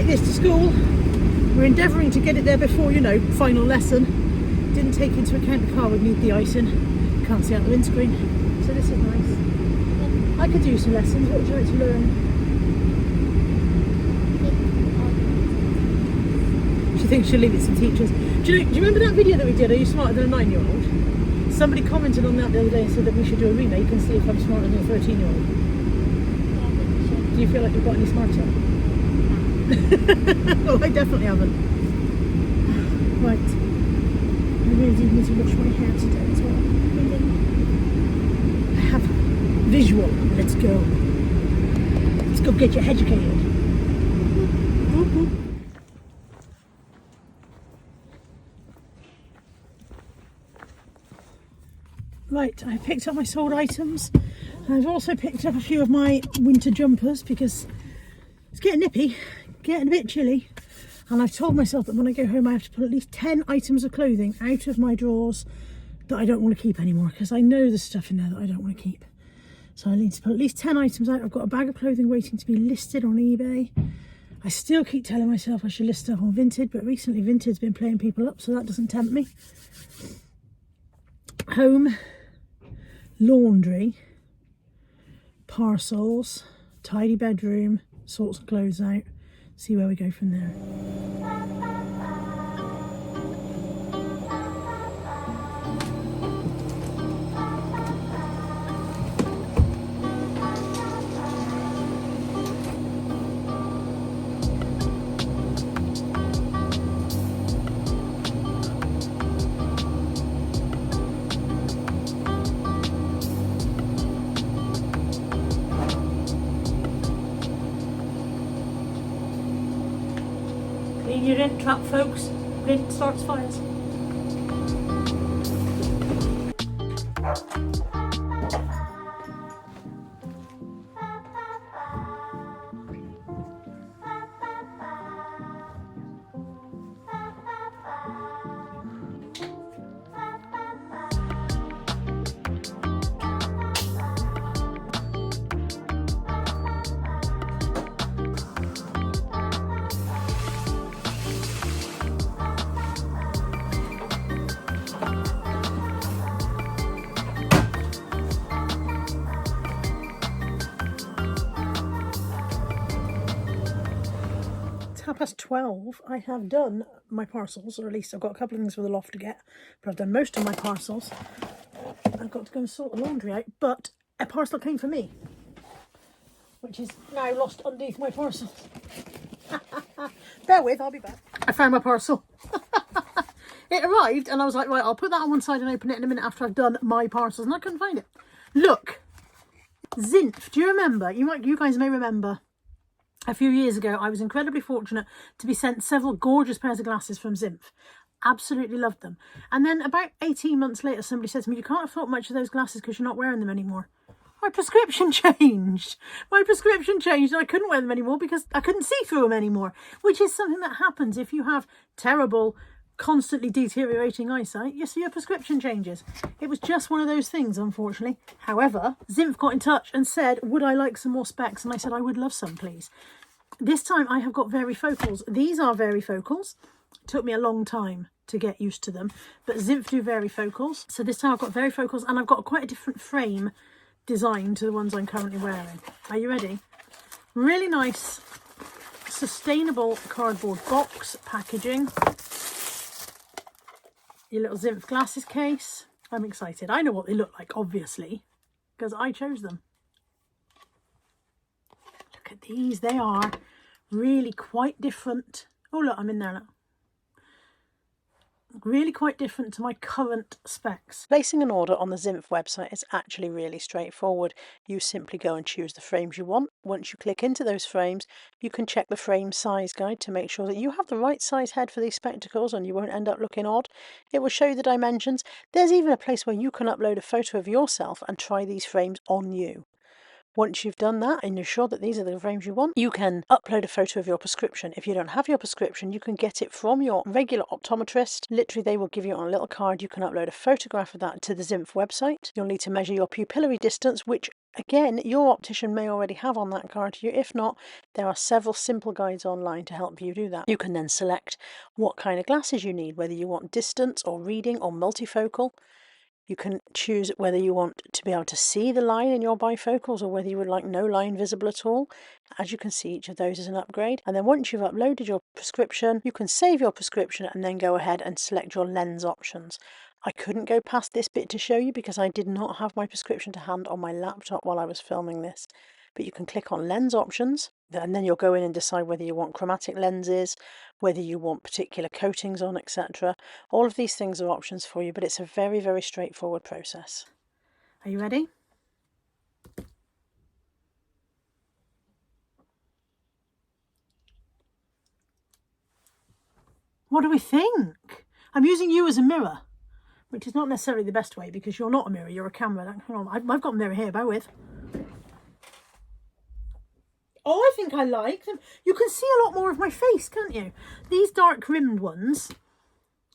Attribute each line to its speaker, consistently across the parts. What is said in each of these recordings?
Speaker 1: this to school. We're endeavouring to get it there before, you know, final lesson. Didn't take into account the car would need the icing. Can't see out the windscreen. So this is nice. I could do some lessons. What would you like to learn? She thinks she'll leave it to teachers. Do you remember that video that we did? Are you smarter than a 9-year-old? Somebody commented on that the other day and said that we should do a remake and see if I'm smarter than a 13-year-old. Do you feel like you've got any smarter? Well, I definitely haven't. Right. I really do need to wash my hair today as well. I have visual. Let's go. Let's go get you educated. Right, I picked up my sold items. I've also picked up a few of my winter jumpers because it's getting nippy, getting a bit chilly. And I've told myself that when I go home I have to put at least 10 items of clothing out of my drawers that I don't want to keep anymore, because I know there's stuff in there that I don't want to keep. So I need to put at least 10 items out. I've got a bag of clothing waiting to be listed on eBay. I still keep telling myself I should list stuff on Vinted, but recently Vinted's been playing people up, so that doesn't tempt me. Home, laundry, parcels, tidy bedroom, sort some clothes out, see where we go from there. Clean your rent trap, folks. Rent starts fires. Past 12, I have done my parcels, or at least I've got a couple of things for the loft to get, but I've done most of my parcels. I've got to go and sort the laundry out, but a parcel came for me, which is now lost underneath my parcels. Bear with, I'll be back. I found my parcel. It arrived and I was like, right, I'll put that on one side and open it in a minute after I've done my parcels, and I couldn't find it. Look, Zinf. Do you remember? You guys may remember. A few years ago, I was incredibly fortunate to be sent several gorgeous pairs of glasses from Zinf. Absolutely loved them. And then about 18 months later, somebody said to me, you can't afford much of those glasses because you're not wearing them anymore. My prescription changed. My prescription changed and I couldn't wear them anymore because I couldn't see through them anymore, which is something that happens if you have terrible, constantly deteriorating eyesight. You see, your prescription changes. It was just one of those things, unfortunately. However, Zinf got in touch and said, would I like some more specs? And I said, I would love some, please. This time I have got varifocals. These are varifocals. It took me a long time to get used to them, but Zinf do varifocals. So this time I've got varifocals and I've got quite a different frame design to the ones I'm currently wearing. Are you ready? Really nice, sustainable cardboard box packaging. Your little Zinf glasses case. I'm excited. I know what they look like, obviously, because I chose them. Look at these. They are really quite different. Oh, look, I'm in there now. Really quite different to my current specs. Placing an order on the Zinf website is actually really straightforward. You simply go and choose the frames you want. Once you click into those frames, you can check the frame size guide to make sure that you have the right size head for these spectacles and you won't end up looking odd. It will show you the dimensions. There's even a place where you can upload a photo of yourself and try these frames on you. Once you've done that and you're sure that these are the frames you want, you can upload a photo of your prescription. If you don't have your prescription, you can get it from your regular optometrist. Literally, they will give you on a little card. You can upload a photograph of that to the Zinf website. You'll need to measure your pupillary distance, which Again, your optician may already have on that card to you. If not, there are several simple guides online to help you do that. You can then select what kind of glasses you need, whether you want distance or reading or multifocal. You can choose whether you want to be able to see the line in your bifocals or whether you would like no line visible at all. As you can see, each of those is an upgrade. And then once you've uploaded your prescription, you can save your prescription and then go ahead and select your lens options. I couldn't go past this bit to show you because I did not have my prescription to hand on my laptop while I was filming this. But you can click on lens options and then you'll go in and decide whether you want chromatic lenses, whether you want particular coatings on, etc. All of these things are options for you, but it's a very, very straightforward process. Are you ready? What do we think? I'm using you as a mirror, which is not necessarily the best way because you're not a mirror, you're a camera. Hang on, I've got a mirror here, bear with. Oh, I think I like them. You can see a lot more of my face, can't you? These dark rimmed ones,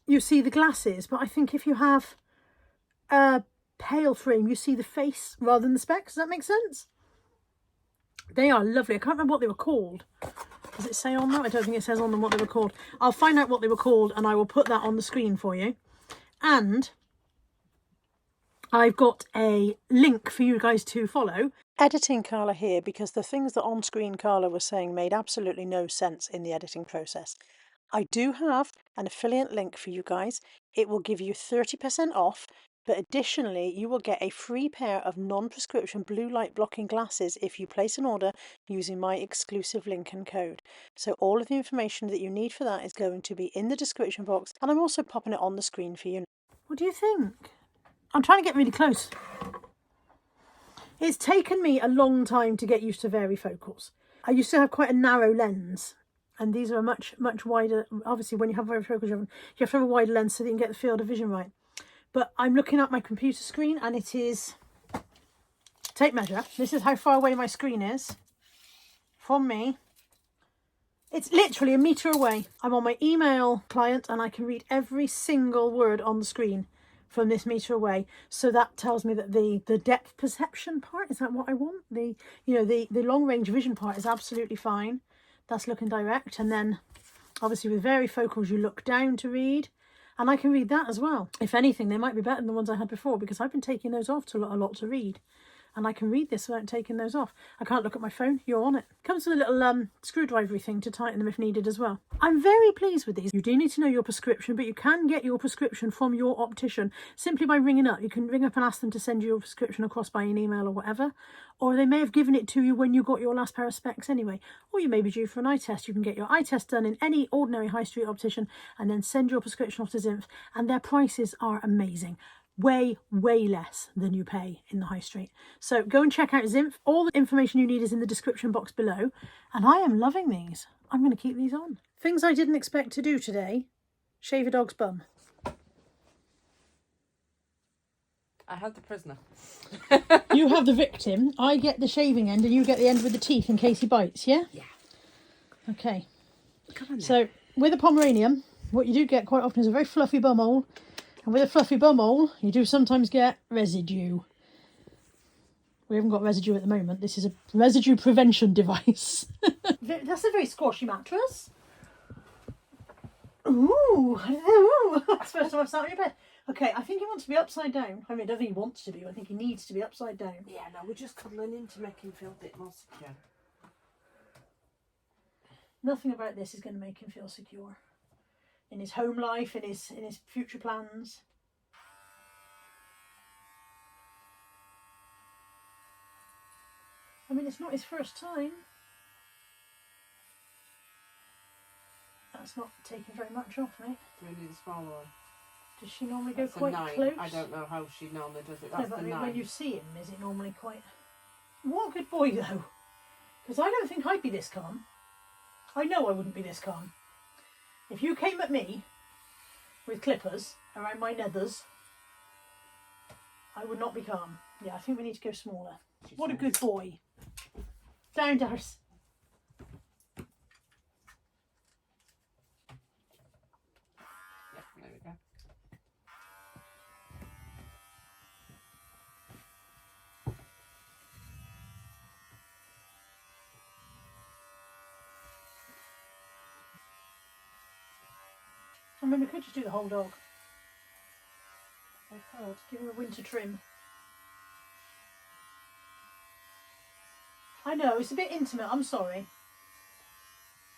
Speaker 1: you see the glasses, but I think if you have a pale frame, you see the face rather than the specs. Does that make sense? They are lovely. I can't remember what they were called. Does it say on that? I don't think it says on them what they were called. I'll find out what they were called and I will put that on the screen for you. And I've got a link for you guys to follow. Editing Carla here because the things that on-screen Carla was saying made absolutely no sense in the editing process. I do have an affiliate link for you guys. It will give you 30% off, but additionally you will get a free pair of non-prescription blue light blocking glasses if you place an order using my exclusive link and code. So all of the information that you need for that is going to be in the description box, and I'm also popping it on the screen for you. What do you think? I'm trying to get really close. It's taken me a long time to get used to varifocals. I used to have quite a narrow lens, and these are a much wider. Obviously, when you have varifocals, you have to have a wider lens so that you can get the field of vision right. But I'm looking at my computer screen, and it is tape measure. This is how far away my screen is from me. It's literally a metre away. I'm on my email client, and I can read every single word on the screen from this metre away. So that tells me that the depth perception part, is that what I want? The long range vision part is absolutely fine. That's looking direct. And then obviously with varifocals you look down to read, and I can read that as well. If anything, they might be better than the ones I had before because I've been taking those off to a lot to read. And I can read this without taking those off. I can't look at my phone. You're on it. Comes with a little screwdriver thing to tighten them if needed as well. I'm very pleased with these. You do need to know your prescription, but you can get your prescription from your optician simply by ringing up. You can ring up and ask them to send you your prescription across by an email or whatever. Or they may have given it to you when you got your last pair of specs anyway. Or you may be due for an eye test. You can get your eye test done in any ordinary high street optician and then send your prescription off to Zinf. And their prices are amazing. Way less than you pay in the high street. So go and check out Zinf. All the information you need is in the description box below, and I am loving these. I'm going to keep these on. Things I didn't expect to do today: shave a dog's bum.
Speaker 2: I have the prisoner.
Speaker 1: You have the victim. I get the shaving end and you get the end with the teeth in case he bites. Yeah Okay.
Speaker 2: Come on then.
Speaker 1: So with a Pomeranian, what you do get quite often is a very fluffy bumhole. And with a fluffy bumhole, you do sometimes get residue. We haven't got residue at the moment. This is a residue prevention device. That's a very squashy mattress. Ooh. That's the first time I've sat on your bed. Okay, I think he wants to be upside down. I mean, I don't think he wants to be. I think he needs to be upside down.
Speaker 2: Yeah, no, we're just cuddling in to make him feel a bit more secure.
Speaker 1: Nothing about this is going to make him feel secure. In his home life, in his future plans. I mean, it's not his first time. That's not taking very much off, mate.
Speaker 2: Do we need a smaller one?
Speaker 1: Does she normally go
Speaker 2: That's
Speaker 1: quite
Speaker 2: a 9.
Speaker 1: close?
Speaker 2: I don't know how she normally does it.
Speaker 1: No,
Speaker 2: That's
Speaker 1: but
Speaker 2: the
Speaker 1: I mean,
Speaker 2: 9.
Speaker 1: when you see him, is it normally quite... What a good boy, though. Because I don't think I'd be this calm. I know I wouldn't be this calm. If you came at me with clippers around my nethers, I would not be calm. Yeah, I think we need to go smaller. What a good boy. Down, Dars.
Speaker 2: Yep, there we go.
Speaker 1: I mean, we could just do the whole dog. I could give him a winter trim. I know, it's a bit intimate, I'm sorry.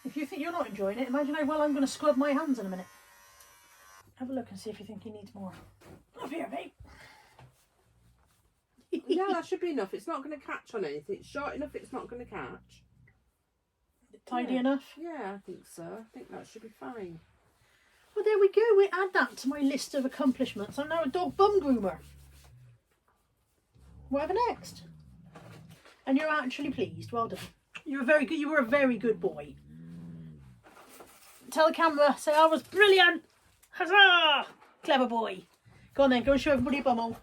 Speaker 1: If you think you're not enjoying it, imagine how well I'm going to scrub my hands in a minute. Have a look and see if you think he needs more. Up here, mate.
Speaker 2: Yeah, that should be enough. It's not going to catch on anything. It's short enough it's not going to catch.
Speaker 1: Tidy enough?
Speaker 2: Yeah, I think so. I think that should be fine.
Speaker 1: Well, there we go. We add that to my list of accomplishments. I'm now a dog bum groomer. Whatever next? And you're actually pleased. Well done. You were a very good boy. Tell the camera, say I was brilliant. Huzzah! Clever boy. Go on then, go and show everybody your bumhole.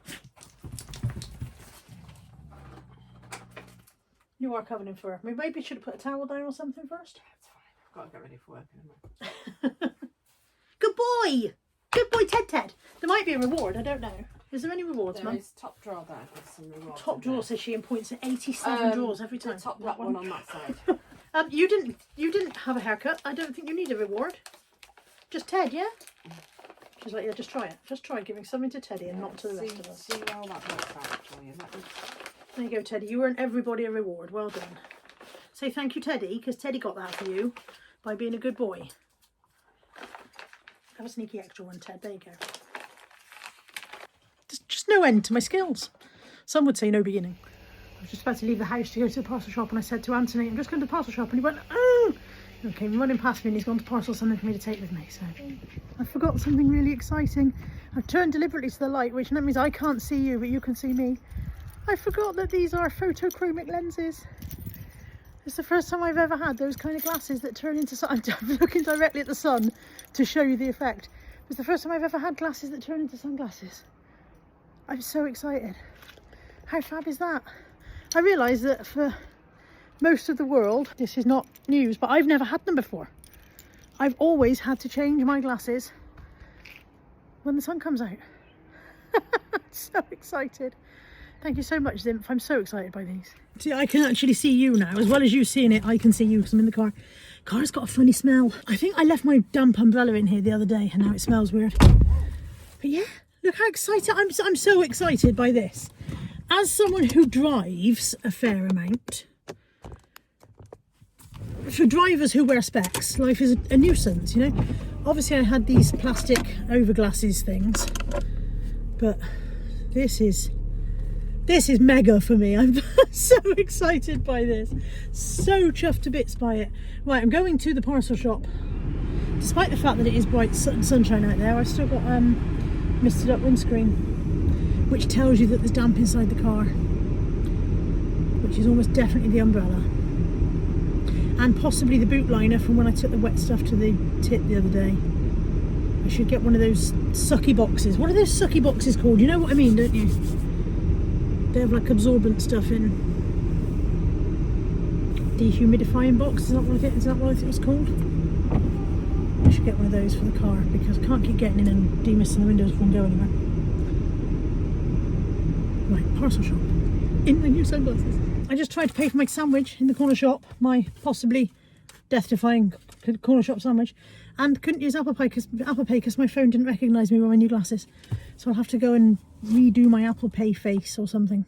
Speaker 1: You are covered in fur. I mean, maybe you should have put a towel down or something first.
Speaker 2: That's fine. I've got to get ready for work in a minute.
Speaker 1: Good boy! Good boy, Ted. There might be a reward, I don't know. Is there any rewards, Mum?
Speaker 2: There is top drawer there with some rewards.
Speaker 1: Top drawer, says she, and points at 87 drawers every time.
Speaker 2: The top black one on that side.
Speaker 1: You didn't have a haircut. I don't think you need a reward. Just Ted, yeah? She's like, yeah, just try it. Just try giving something to Teddy and not to the rest of us.
Speaker 2: See how that works out for you.
Speaker 1: There you go, Teddy. You earned everybody a reward. Well done. Say thank you, Teddy, because Teddy got that for you by being a good boy. Have a sneaky extra one, Ted. There you go. There's just no end to my skills. Some would say no beginning. I was just about to leave the house to go to the parcel shop, and I said to Anthony, I'm just going to the parcel shop, and he went, oh! And came running past me, and he's gone to parcel something for me to take with me. So I forgot something really exciting. I've turned deliberately to the light, which means I can't see you, but you can see me. I forgot that these are photochromic lenses. It's the first time I've ever had those kind of glasses that turn into sun. I'm looking directly at the sun to show you the effect. It's the first time I've ever had glasses that turn into sunglasses. I'm so excited. How fab is that? I realise that for most of the world, this is not news, but I've never had them before. I've always had to change my glasses when the sun comes out. So excited. Thank you so much, Zimph. I'm so excited by these. See, I can actually see you now. As well as you seeing it, I can see you because I'm in the car. Car's got a funny smell. I think I left my damp umbrella in here the other day and now it smells weird. But yeah, look how excited. I'm so excited by this. As someone who drives a fair amount, for drivers who wear specs, life is a nuisance, you know. Obviously I had these plastic overglasses things, but this is mega for me. I'm so excited by this. So chuffed to bits by it. Right, I'm going to the parcel shop. Despite the fact that it is bright sunshine out there, I've still got misted up windscreen, which tells you that there's damp inside the car, which is almost definitely the umbrella. And possibly the boot liner from when I took the wet stuff to the tip the other day. I should get one of those sucky boxes. What are those sucky boxes called? You know what I mean, don't you? They have like absorbent stuff in. Dehumidifying box, is that what I think it's called? I should get one of those for the car because I can't keep getting in and demisting the windows before I go anywhere. Right, parcel shop. In my new sunglasses. I just tried to pay for my sandwich in the corner shop, my possibly death-defying corner shop sandwich, and couldn't use Apple Pay because my phone didn't recognise me with my new glasses. So I'll have to go and redo my Apple Pay face or something.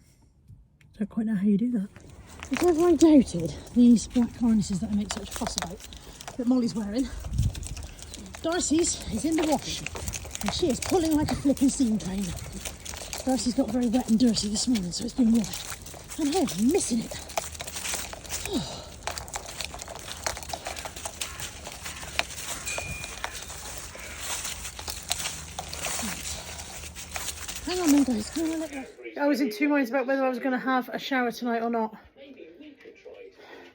Speaker 1: Don't quite know how you do that. If ever I doubted these black harnesses that I make such a fuss about that Molly's wearing, Darcy's is in the wash and she is pulling like a flipping steam train. Darcy's got very wet and dirty this morning, so it's been washed. And I'm missing it. Oh. Hang on then, guys. Hang on, let go. I was in two minds about whether I was going to have a shower tonight or not.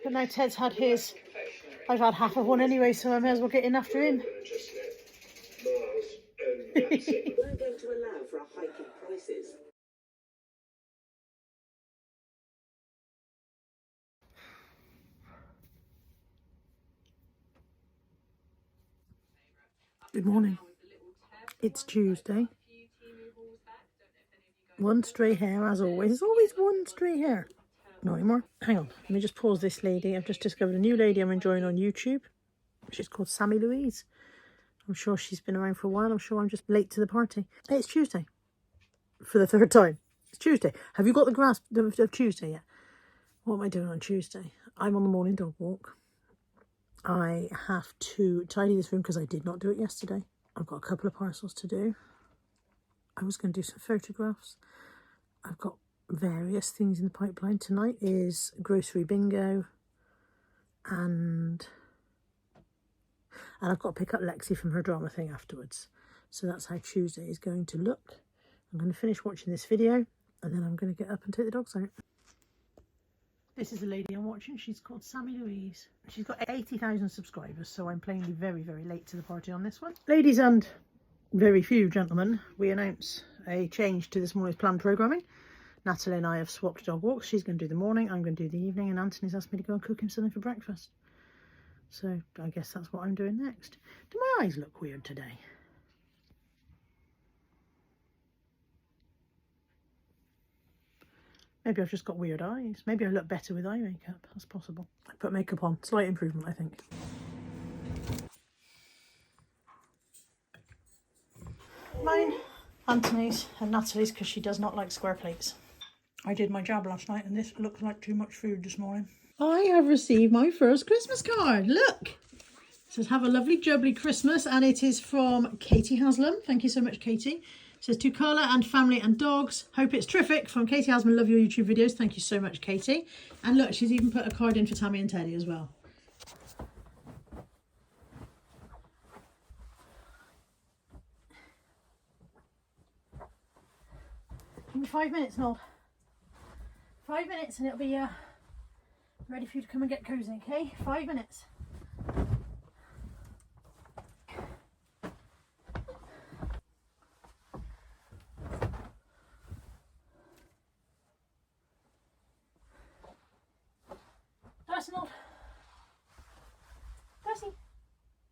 Speaker 1: But now Ted's had his. I've had half of one anyway, so I may as well get in after him.
Speaker 3: We're going to allow for a hike in prices.
Speaker 1: Good morning. It's Tuesday. One stray hair as always. There's always one stray hair. Not anymore. Hang on. Let me just pause this lady. I've just discovered a new lady I'm enjoying on YouTube. She's called Sammy Louise. I'm sure she's been around for a while. I'm sure I'm just late to the party. It's Tuesday. For the third time. It's Tuesday. Have you got the grasp of Tuesday yet? What am I doing on Tuesday? I'm on the morning dog walk. I have to tidy this room because I did not do it yesterday. I've got a couple of parcels to do. I was going to do some photographs. I've got various things in the pipeline. Tonight is grocery bingo. And I've got to pick up Lexi from her drama thing afterwards. So that's how Tuesday is going to look. I'm going to finish watching this video and then I'm going to get up and take the dogs out. This is the lady I'm watching. She's called Sammy Louise. She's got 80,000 subscribers, so I'm plainly very, very late to the party on this one. Ladies and very few gentlemen, we announce a change to this morning's planned programming. Natalie and I have swapped dog walks. She's going to do the morning, I'm going to do the evening, and Anthony's asked me to go and cook him something for breakfast. So I guess that's what I'm doing next. Do my eyes look weird today? Maybe I've just got weird eyes. Maybe I look better with eye makeup. That's possible. I put makeup on. Slight improvement, I think. Mine, Anthony's and Natalie's because she does not like square plates. I did my job last night and this looked like too much food this morning. I have received my first Christmas card. Look! It says, have a lovely jubbly Christmas, and it is from Katie Haslam. Thank you so much, Katie. It says, to Carla and family and dogs, hope it's terrific. From Katie Haslam, love your YouTube videos. Thank you so much, Katie. And look, she's even put a card in for Tammy and Teddy as well. Give me 5 minutes, Noel. 5 minutes and it'll be ready for you to come and get cozy, okay? 5 minutes. Arsenal. Darcy.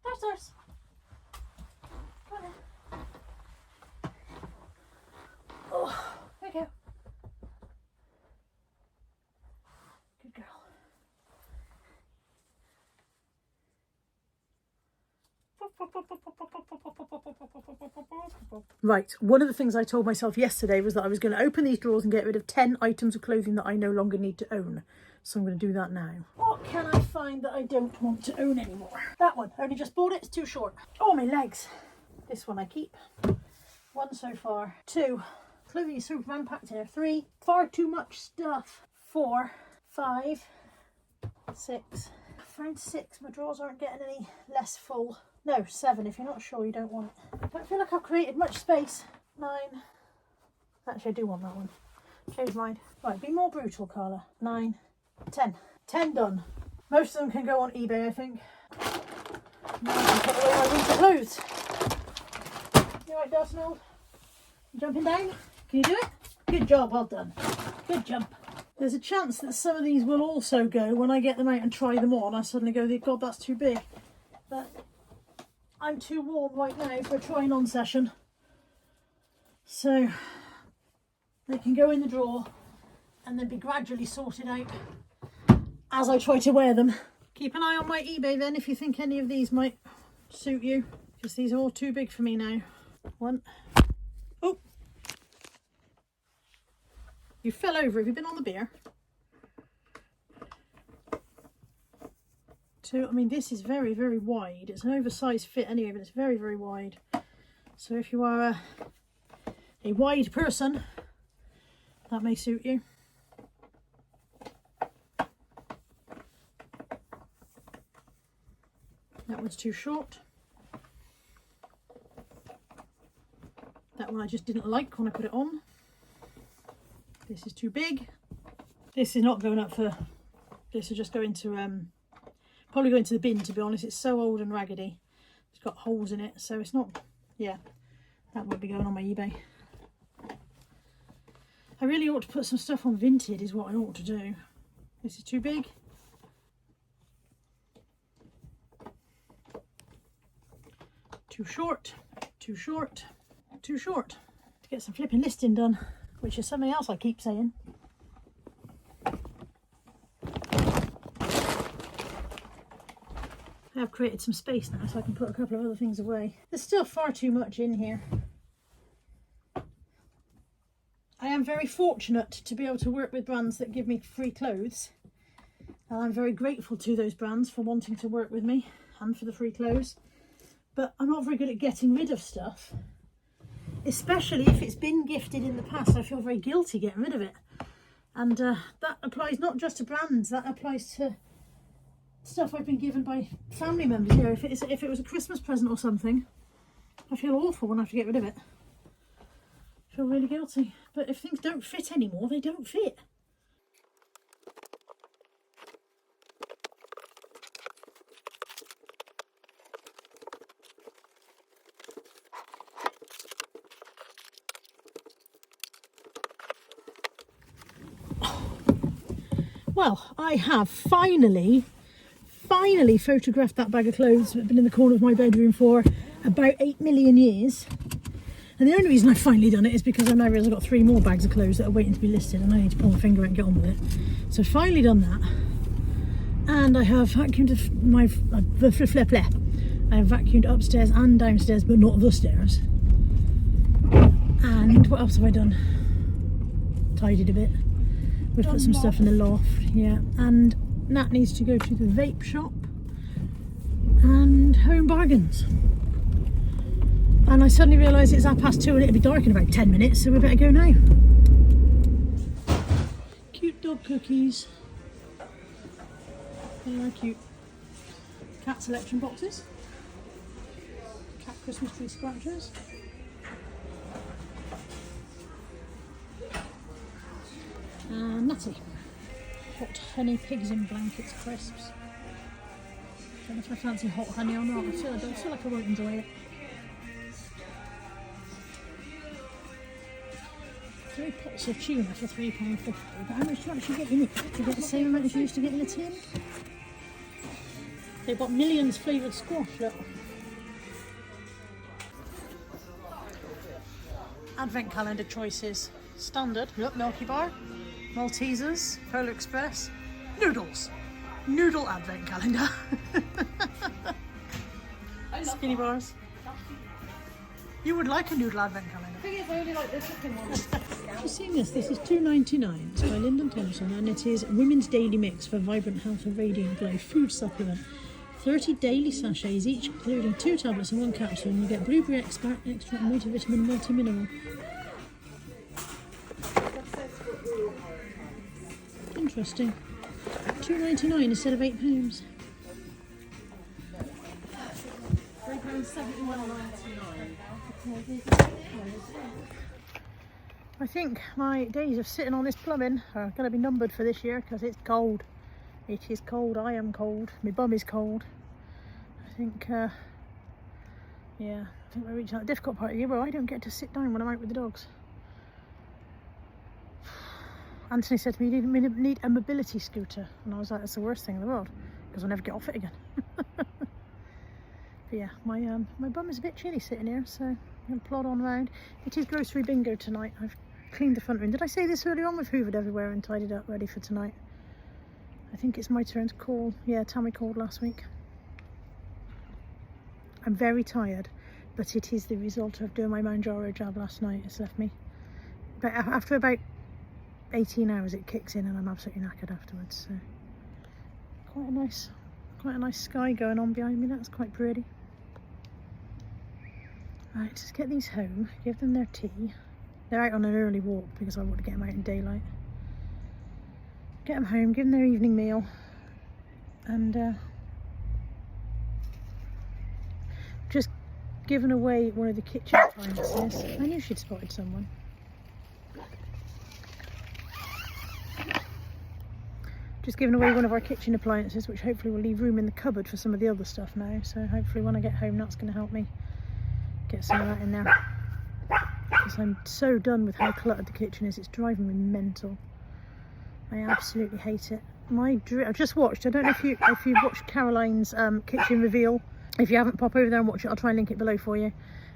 Speaker 1: Darcy. Come on then. Oh, there you go. Good girl. Right, one of the things I told myself yesterday was that I was going to open these drawers and get rid of 10 items of clothing that I no longer need to own. So I'm going to do that now. What can I find that I don't want to own anymore? That one, only just bought it, it's too short. Oh, my legs. This one I keep. 1 so far. 2, clothing is so man-packed in here. 3, far too much stuff. 4, 5, 6. I found 6, my drawers aren't getting any less full. No, 7, if you're not sure you don't want it. I don't feel like I've created much space. 9, actually I do want that one. Change mind. Right, be more brutal, Carla. 9, 10. 10 done. Most of them can go on eBay, I think. Now I can put away my winter clothes. You alright, Darcy? Jumping down? Can you do it? Good job, well done. Good jump. There's a chance that some of these will also go when I get them out and try them on. I suddenly go, God, that's too big. But I'm too warm right now for a trying on session. So they can go in the drawer and then be gradually sorted out as I try to wear them. Keep an eye on my eBay then if you think any of these might suit you, because these are all too big for me now. 1. Oh, you fell over. Have you been on the beer? 2. I mean, this is very, very wide. It's an oversized fit anyway, but it's very, very wide. So if you are a wide person, that may suit you. That one's too short. That one I just didn't like when I put it on. This is too big. This is not going up for... This will just go into... probably go into the bin, to be honest. It's so old and raggedy. It's got holes in it, so it's not... Yeah, that would be going on my eBay. I really ought to put some stuff on Vinted, is what I ought to do. This is too big. Too short, too short, too short. To get some flipping listing done, which is something else I keep saying. I have created some space now so I can put a couple of other things away. There's still far too much in here. I am very fortunate to be able to work with brands that give me free clothes. And I'm very grateful to those brands for wanting to work with me and for the free clothes. But I'm not very good at getting rid of stuff. Especially if it's been gifted in the past. I feel very guilty getting rid of it. And that applies not just to brands, that applies to stuff I've been given by family members. You know, if it was a Christmas present or something, I feel awful when I have to get rid of it. I feel really guilty. But if things don't fit anymore, they don't fit. Well, I have finally photographed that bag of clothes that's been in the corner of my bedroom for about 8 million years. And the only reason I've finally done it is because I now realise I've got 3 more bags of clothes that are waiting to be listed and I need to pull my finger out and get on with it. So I've finally done that. And I have vacuumed I have vacuumed upstairs and downstairs, but not the stairs. And what else have I done? Tidied a bit. We've put some stuff in the loft, yeah. And Nat needs to go to the vape shop and Home Bargains. And I suddenly realised it's 2:30 and it'll be dark in about 10 minutes, so we better go now. Cute dog cookies. They are cute. Cat selection boxes. Cat Christmas tree scratchers. Nutty. Hot honey pigs in blankets crisps. Don't know if I fancy hot honey or not. I feel like I won't enjoy it. 3 pots of tuna for £3.50. But how much do you actually get in it? Do you get the same amount as you used to get in a tin? They've got millions flavoured squash, look. Advent calendar choices. Standard, look, Milky Bar. Maltesers, Polar Express, noodles, noodle advent calendar, skinny bars. You would like a noodle advent calendar.
Speaker 2: I think I only like the chicken one.
Speaker 1: Have you seen this? This is £2.99. It's by Lyndon Thompson and it is Women's Daily Mix for Vibrant Health and Radiant Glow food supplement. 30 daily sachets, each including 2 tablets and 1 capsule, and you get blueberry extract, multivitamin, multi-mineral. Interesting. £2.99 instead of £8. £3.71.99. I think my days of sitting on this plumbing are going to be numbered for this year because it's cold. It is cold. I am cold. My bum is cold. I think, yeah, I think we're reaching that difficult part of the year where I don't get to sit down when I'm out with the dogs. Anthony said to me, you need a mobility scooter. And I was like, that's the worst thing in the world, because I'll never get off it again. But yeah, my bum is a bit chilly sitting here, so I'm going to plod on round. It is grocery bingo tonight. I've cleaned the front room. Did I say this earlier on? We've hoovered everywhere and tidied up, ready for tonight. I think it's my turn to call. Yeah, Tammy called last week. I'm very tired, but it is the result of doing my Manjaro jab last night. It's left me. But after about 18 hours it kicks in and I'm absolutely knackered afterwards. So quite a nice sky going on behind me. That's quite pretty. Right, just get these home, give them their tea. They're out on an early walk because I want to get them out in daylight. Get them home, give them their evening meal, and just given away one of the kitchen appliances. I knew she'd spotted someone. Just given away one of our kitchen appliances, which hopefully will leave room in the cupboard for some of the other stuff now. So hopefully when I get home, that's going to help me get some of that in there. Because I'm so done with how cluttered the kitchen is. It's driving me mental. I absolutely hate it. I just watched, I don't know if you watched Caroline's kitchen reveal. If you haven't, pop over there and watch it. I'll try and link it below for you.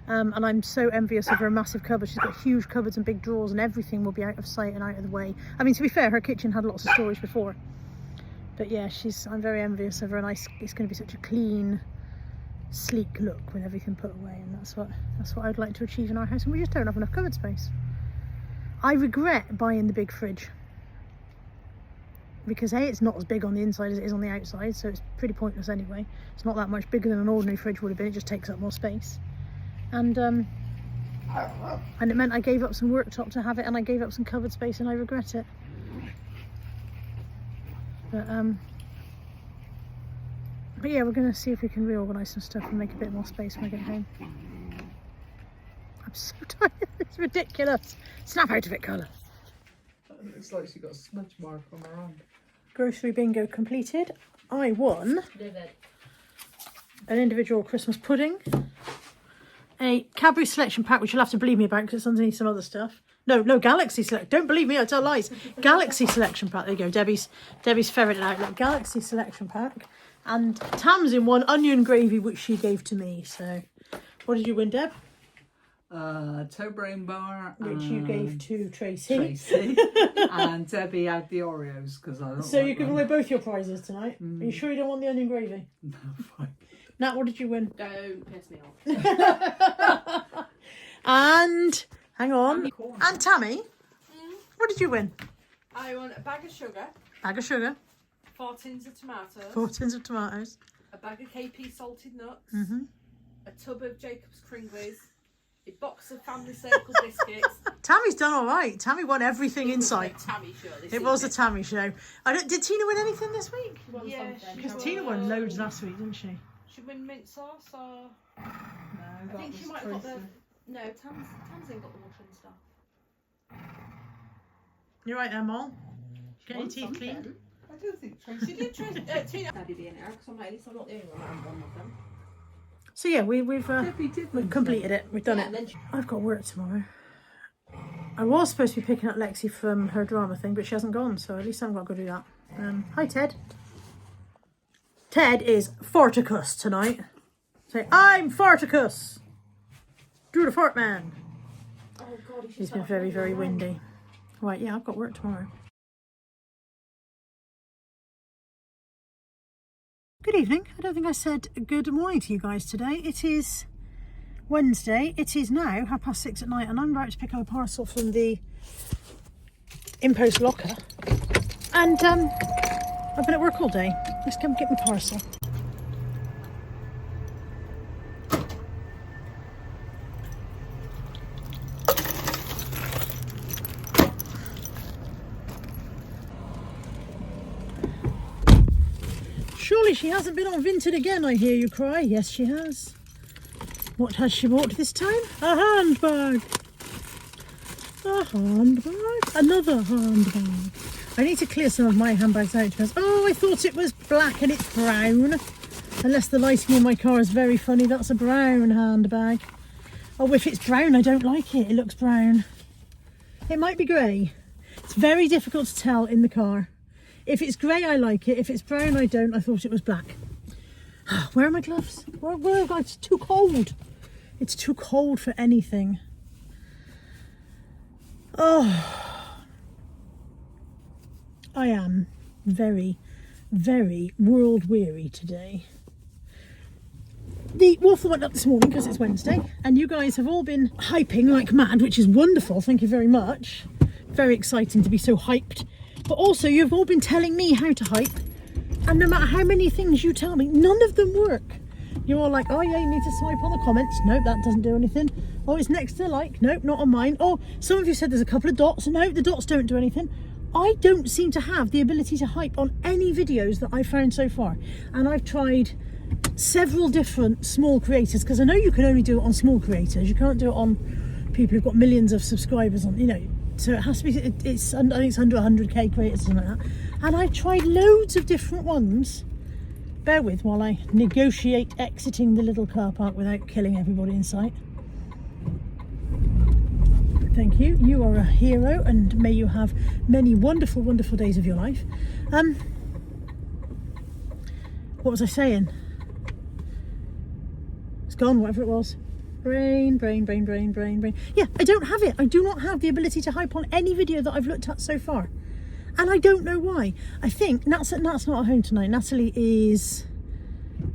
Speaker 1: And I'm so envious of her massive cupboard. She's got huge cupboards and big drawers and everything will be out of sight and out of the way. I mean, to be fair, her kitchen had lots of storage before. But yeah, I'm very envious of her, and it's going to be such a clean, sleek look with everything put away, and that's what I'd like to achieve in our house, and we just don't have enough cupboard space. I regret buying the big fridge because A, it's not as big on the inside as it is on the outside, so it's pretty pointless anyway. It's not that much bigger than an ordinary fridge would have been, it just takes up more space. And it meant I gave up some worktop to have it, and I gave up some cupboard space, and I regret it. But yeah, we're going to see if we can reorganise some stuff and make a bit more space when I get home. I'm so tired, it's ridiculous. Snap out of it, Carla.
Speaker 4: It looks like she got a smudge mark on her arm.
Speaker 1: Grocery bingo completed. I won an individual Christmas pudding, a Cadbury selection pack, which you'll have to believe me about because it's underneath some other stuff. No, Galaxy Select. Don't believe me, I tell lies. Galaxy selection pack. There you go. Debbie's ferreted out. Look, Galaxy selection pack. And Tamsin won onion gravy, which she gave to me. So, what did you win, Deb?
Speaker 4: Toe brain bar,
Speaker 1: Which you gave to Tracy.
Speaker 4: And Debbie had the Oreos because I don't.
Speaker 1: So you're giving away both your prizes tonight. Are you sure you don't want the onion gravy?
Speaker 4: No, fine.
Speaker 1: Nat, what did you win?
Speaker 2: Don't piss me off.
Speaker 1: And hang on. And Tammy, what did you win?
Speaker 2: I won a bag of sugar,
Speaker 1: Bag of sugar,
Speaker 2: 4 tins of tomatoes,
Speaker 1: 4 tins of tomatoes,
Speaker 2: a bag of KP salted nuts,
Speaker 1: Mm-hmm.
Speaker 2: a tub of Jacob's Kringlies, a box of Family Circle biscuits.
Speaker 1: Tammy's done all right. Tammy won everything in sight.
Speaker 2: Tammy show.
Speaker 1: It was a Tammy show. Did Tina win anything this week?
Speaker 2: Yeah,
Speaker 1: Because Tina won loads last week, didn't she?
Speaker 2: She win mint sauce or
Speaker 4: No,
Speaker 2: I think she might have got the. No, Tam's ain't got the washing stuff.
Speaker 1: You're right there, Mol. Get your teeth cleaned.
Speaker 4: I don't think Tracy.
Speaker 2: She did try Tina. Daddy being there because I'm like, at least I'm not the only one that hasn't won with them.
Speaker 1: So yeah, we've
Speaker 4: Debbie did win
Speaker 1: completed it. We've done
Speaker 2: Yeah,
Speaker 1: it.
Speaker 2: and then she-
Speaker 1: I've got work tomorrow. I was supposed to be picking up Lexi from her drama thing, but she hasn't gone, so at least I haven't got to go do that. Hi, Ted. Ted is Farticus tonight. Say, I'm Farticus. Drew the Fart Man.
Speaker 2: Oh God,
Speaker 1: He's been very, very windy. Right, yeah, I've got work tomorrow. Good evening. I don't think I said good morning to you guys today. It is Wednesday. It is now 6:30 at night, and I'm about to pick up a parcel from the in-post locker. And I've been at work all day. Let's come get my parcel. Surely she hasn't been on Vinted again, I hear you cry. Yes, she has. What has she bought this time? A handbag. A handbag. Another handbag. I need to clear some of my handbags out. Oh, I thought it was black and it's brown. Unless the lighting in my car is very funny. That's a brown handbag. Oh, if it's brown, I don't like it. It looks brown. It might be grey. It's very difficult to tell in the car. If it's grey, I like it. If it's brown, I don't. I thought it was black. Where are my gloves? Where? It's too cold. It's too cold for anything. Oh. I am very, very world weary today. The waffle went up this morning because it's Wednesday, and you guys have all been hyping like mad, which is wonderful. Thank you very much. Very exciting to be so hyped. But also, you've all been telling me how to hype, and no matter how many things you tell me, none of them work. You're all like, oh yeah, you need to swipe on the comments. Nope, that doesn't do anything. Oh, it's next to the like. Nope, not on mine. Oh, some of you said there's a couple of dots. No, the dots don't do anything. I don't seem to have the ability to hype on any videos that I've found so far. And I've tried several different small creators, because I know you can only do it on small creators. You can't do it on people who've got millions of subscribers on, you know. So it has to be, I think it's under 100k creators, something like that. And I've tried loads of different ones. Bear with while I negotiate exiting the little car park without killing everybody in sight. Thank you. You are a hero, and may you have many wonderful, wonderful days of your life. What was I saying? It's gone, whatever it was. Brain. Yeah, I don't have it. I do not have the ability to hype on any video that I've looked at so far. And I don't know why. I think Nat's not at home tonight. Natalie's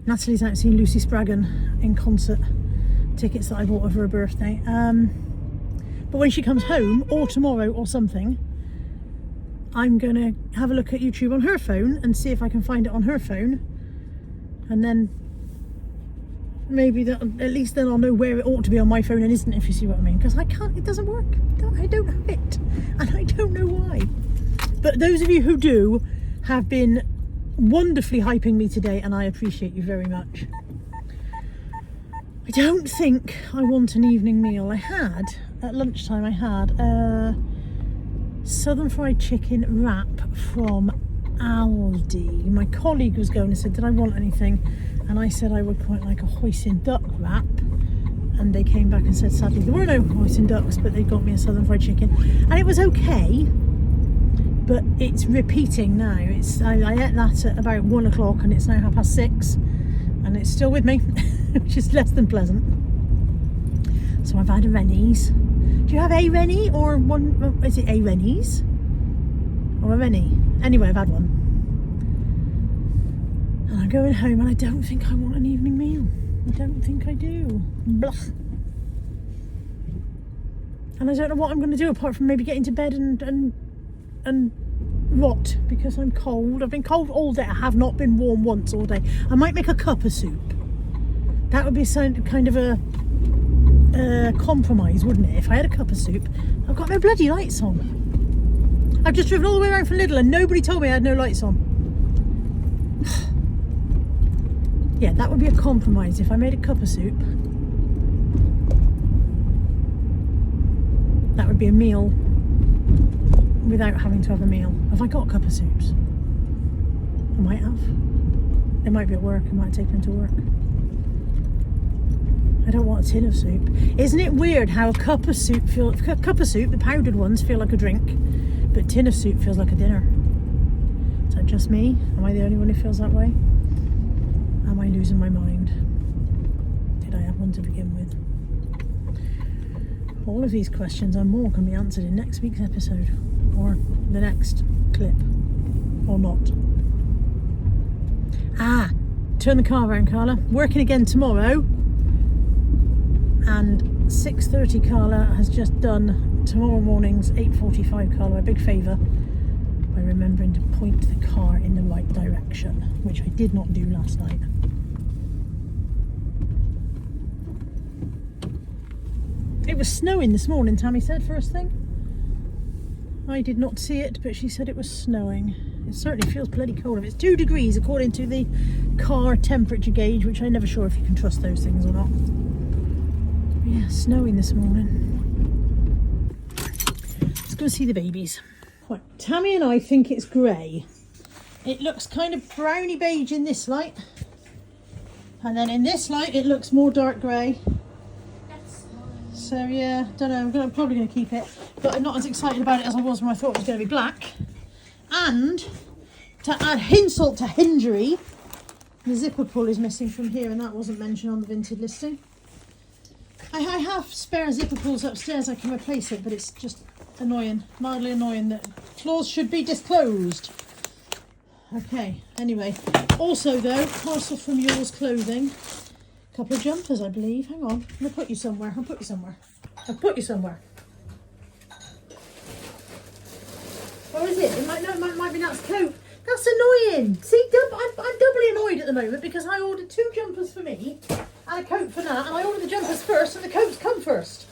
Speaker 1: out seeing Lucy Spraggan in concert. Tickets that I bought her for her birthday. But when she comes home, or tomorrow or something, I'm going to have a look at YouTube on her phone and see if I can find it on her phone. And then maybe that, at least then I'll know where it ought to be on my phone and isn't, if you see what I mean. Because I can't, it doesn't work. I don't have it. And I don't know why. But those of you who do have been wonderfully hyping me today, and I appreciate you very much. I don't think I want an evening meal. At lunchtime I had a southern fried chicken wrap from Aldi. My colleague was going and said, did I want anything? And I said I would quite like a hoisin duck wrap. And they came back and said, sadly, there were no hoisin ducks, but they got me a southern fried chicken. And it was okay, but it's repeating now. I ate that at about 1 o'clock and it's now 6:30 and it's still with me, which is less than pleasant. So I've had a Rennie's. Do you have a Rennie or one? Is it a Rennie's or a Rennie? Anyway, I've had one. And I'm going home and I don't think I want an evening meal. I don't think I do. Blah. And I don't know what I'm going to do apart from maybe getting to bed and rot because I'm cold. I've been cold all day. I have not been warm once all day. I might make a cup of soup. That would be kind of a compromise, wouldn't it? If I had a cup of soup. I've got no bloody lights on. I've just driven all the way around from Lidl and nobody told me I had no lights on. Yeah, that would be a compromise if I made a cup of soup. That would be a meal without having to have a meal. Have I got a cup of soups? I might have. They might be at work. I might take them to work. I don't want a tin of soup. Isn't it weird how a cup of soup, the powdered ones, feel like a drink, but a tin of soup feels like a dinner? Is that just me? Am I the only one who feels that way? Am I losing my mind? Did I have one to begin with? All of these questions and more can be answered in next week's episode, or the next clip, or not. Turn the car around, Carla. Working again tomorrow. And 6:30 Carla has just done tomorrow morning's 8:45 Carla a big favour by remembering to point the car in the right direction, which I did not do last night. It was snowing this morning, Tammy said, first thing. I did not see it, but she said it was snowing. It certainly feels bloody cold. If it's 2 degrees according to the car temperature gauge, which I'm never sure if you can trust those things or not. Yeah, snowing this morning. Let's go see the babies. Right, Tammy and I think it's grey. It looks kind of browny beige in this light. And then in this light it looks more dark grey. So yeah, don't know, I'm probably going to keep it. But I'm not as excited about it as I was when I thought it was going to be black. And to add insult to injury, the zipper pull is missing from here and that wasn't mentioned on the Vinted listing. I have spare zipper pulls upstairs, I can replace it, but it's just annoying, mildly annoying that claws should be disclosed. Okay, anyway. Also though, parcel from Yours Clothing. A couple of jumpers, I believe. Hang on, I'm going to put you somewhere. I'll put you somewhere. Or is it? It might be Nat's coat. That's annoying. See, I'm doubly annoyed at the moment because I ordered 2 jumpers for me and a coat for Nat, and I ordered the jumpers first and the coats come first.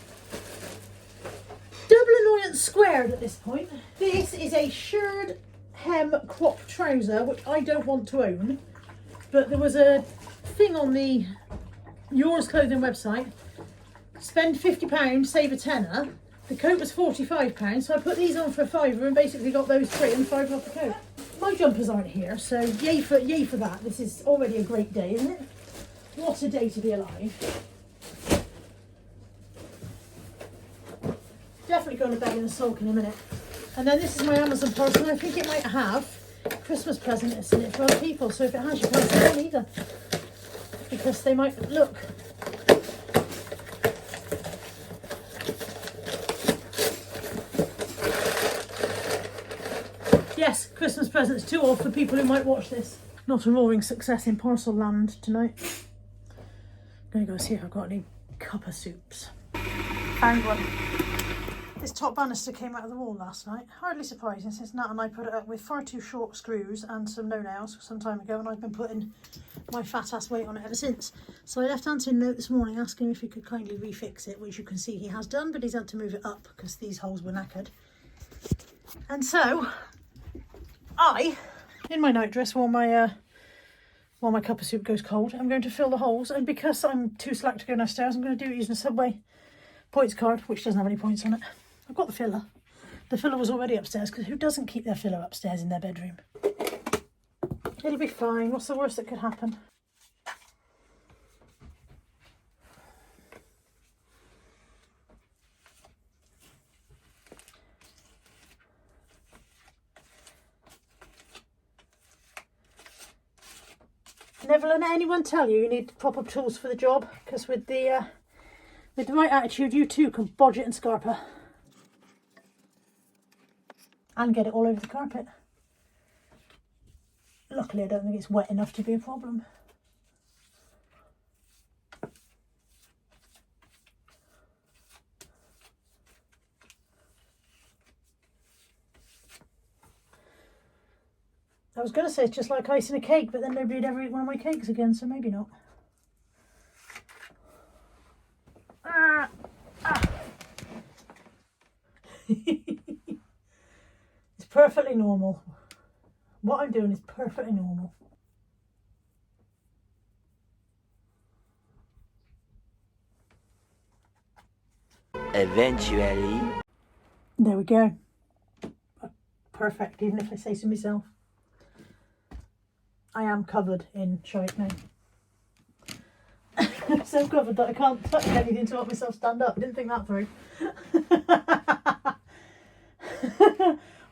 Speaker 1: Double annoyance squared at this point. This is a shirred hem crop trouser, which I don't want to own, but there was a thing on the Yours Clothing website. Spend £50, save a tenner. The coat was £45, so I put these on for a £5 and basically got those 3 and 5 off the coat. My jumpers aren't here, so yay for that. This is already a great day, isn't it? What a day to be alive. Definitely going to bed in a sulk in a minute. And then this is my Amazon parcel. I think it might have Christmas presents in it for other people, so if it has, you can't see them either. Because they might look. presents too old for people who might watch this. Not a roaring success in parcel land tonight. I'm gonna go see if I've got any cuppa soups. Found one. This top banister came out of the wall last night. Hardly surprising since Nat and I put it up with far too short screws and some no-nails some time ago, and I've been putting my fat ass weight on it ever since. So I left Anthony a note this morning asking him if he could kindly refix it, which you can see he has done, but he's had to move it up because these holes were knackered. And so I, in my nightdress, while my cuppa soup goes cold, I'm going to fill the holes, and because I'm too slack to go downstairs, I'm going to do it using a Subway points card, which doesn't have any points on it. I've got the filler. The filler was already upstairs, because who doesn't keep their filler upstairs in their bedroom? It'll be fine. What's the worst that could happen? Never let anyone tell you need proper tools for the job, because with the right attitude, you too can bodge it and scarper. And get it all over the carpet. Luckily, I don't think it's wet enough to be a problem. I was going to say it's just like icing a cake, but then nobody would ever eat one of my cakes again, so maybe not. It's perfectly normal. What I'm doing is perfectly normal.
Speaker 5: Eventually.
Speaker 1: There we go. Perfect, even if I say so myself. I am covered in shite now. I'm so covered that I can't touch anything to help myself stand up. I didn't think that through.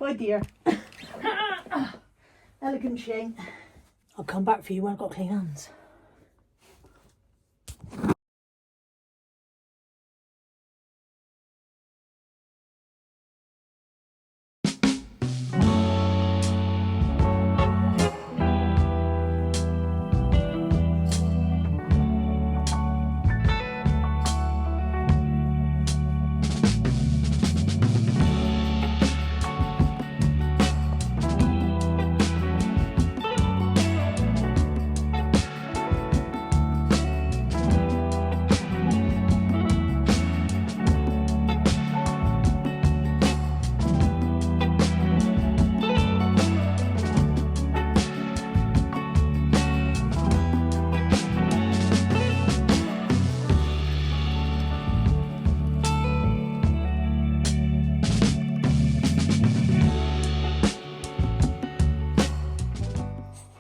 Speaker 1: Oh dear. Elegant Shane. I'll come back for you when I've got clean hands.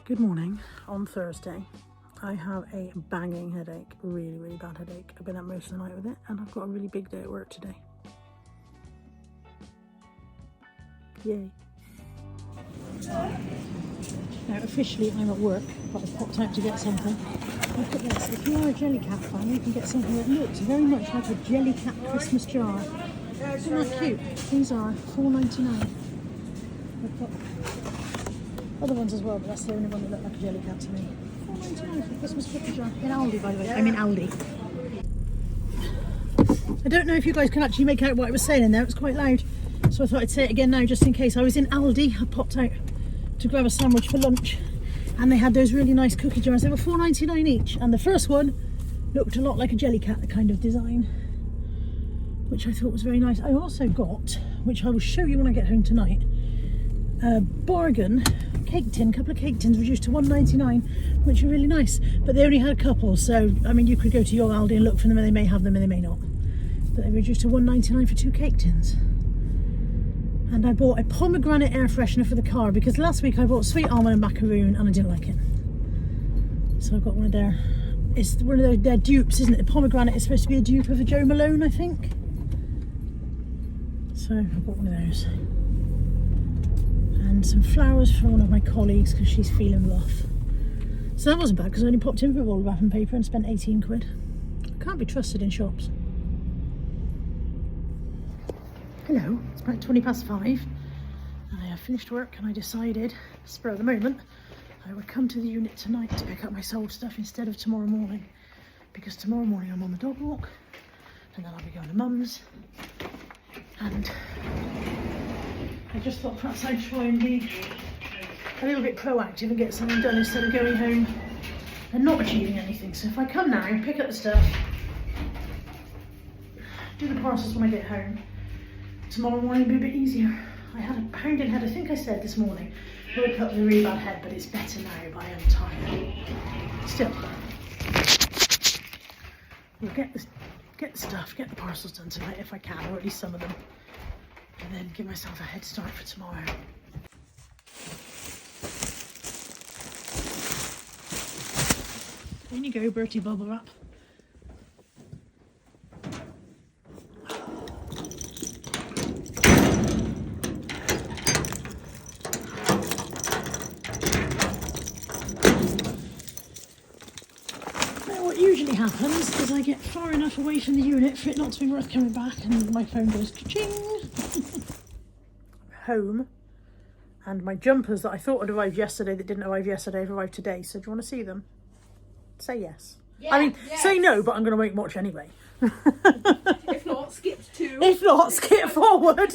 Speaker 1: Good morning. On Thursday, I have a banging headache, really, really bad headache. I've been up most of the night with it, and I've got a really big day at work today. Yay. Now, officially, I'm at work, but I've popped out to get something. Look at this. If you are a Jellycat fan, you can get something that looks very much like a Jellycat Christmas jar. Isn't that cute? These are $4.99. I've got other ones as well, but that's the only one that looked like a Jellycat to me. $4.99 for a Christmas cookie jar. In Aldi, by the way. I'm in Aldi. I don't know if you guys can actually make out what I was saying in there. It was quite loud. So I thought I'd say it again now, just in case. I was in Aldi. I popped out to grab a sandwich for lunch, and they had those really nice cookie jars. They were $4.99 each, and the first one looked a lot like a Jellycat kind of design, which I thought was very nice. I also got, which I will show you when I get home tonight, a bargain cake tin, couple of cake tins reduced to $1.99, which are really nice, but they only had a couple, so I mean you could go to your Aldi and look for them, and they may have them and they may not, but they reduced to $1.99 for 2 cake tins. And I bought a pomegranate air freshener for the car, because last week I bought sweet almond and macaroon and I didn't like it, so I've got one of their, it's one of their dupes, isn't it? The pomegranate is supposed to be a dupe of a Joe Malone, I think, so I bought one of those. And some flowers for one of my colleagues because she's feeling rough. So that wasn't bad, because I only popped in for a roll of wrapping paper and spent 18 quid. I can't be trusted in shops. Hello, it's about 5:20. And I have finished work, and I decided spur of the moment, I would come to the unit tonight to pick up my sold stuff instead of tomorrow morning, because tomorrow morning I'm on the dog walk and then I'll be going to mum's, and I just thought perhaps I'd try and be a little bit proactive and get something done instead of going home and not achieving anything. So if I come now and pick up the stuff, do the parcels when I get home, tomorrow morning will be a bit easier. I had a pounding head, I think I said this morning. Woke up with a really bad head, but it's better now, but I am tired. Still, we'll get the stuff, get the parcels done tonight if I can, or at least some of them, and then give myself a head start for tomorrow. In you go, Bertie Bubble Wrap. What usually happens is I get far enough away from the unit for it not to be worth coming back, and my phone goes ka-ching. Home, and my jumpers that I thought had arrived yesterday that didn't arrive yesterday have arrived today. So do you want to see them? Say yes.
Speaker 2: Yeah,
Speaker 1: I mean,
Speaker 2: yes.
Speaker 1: say no, but I'm going to wait and watch anyway.
Speaker 2: If not, skip 2.
Speaker 1: If not, skip forward.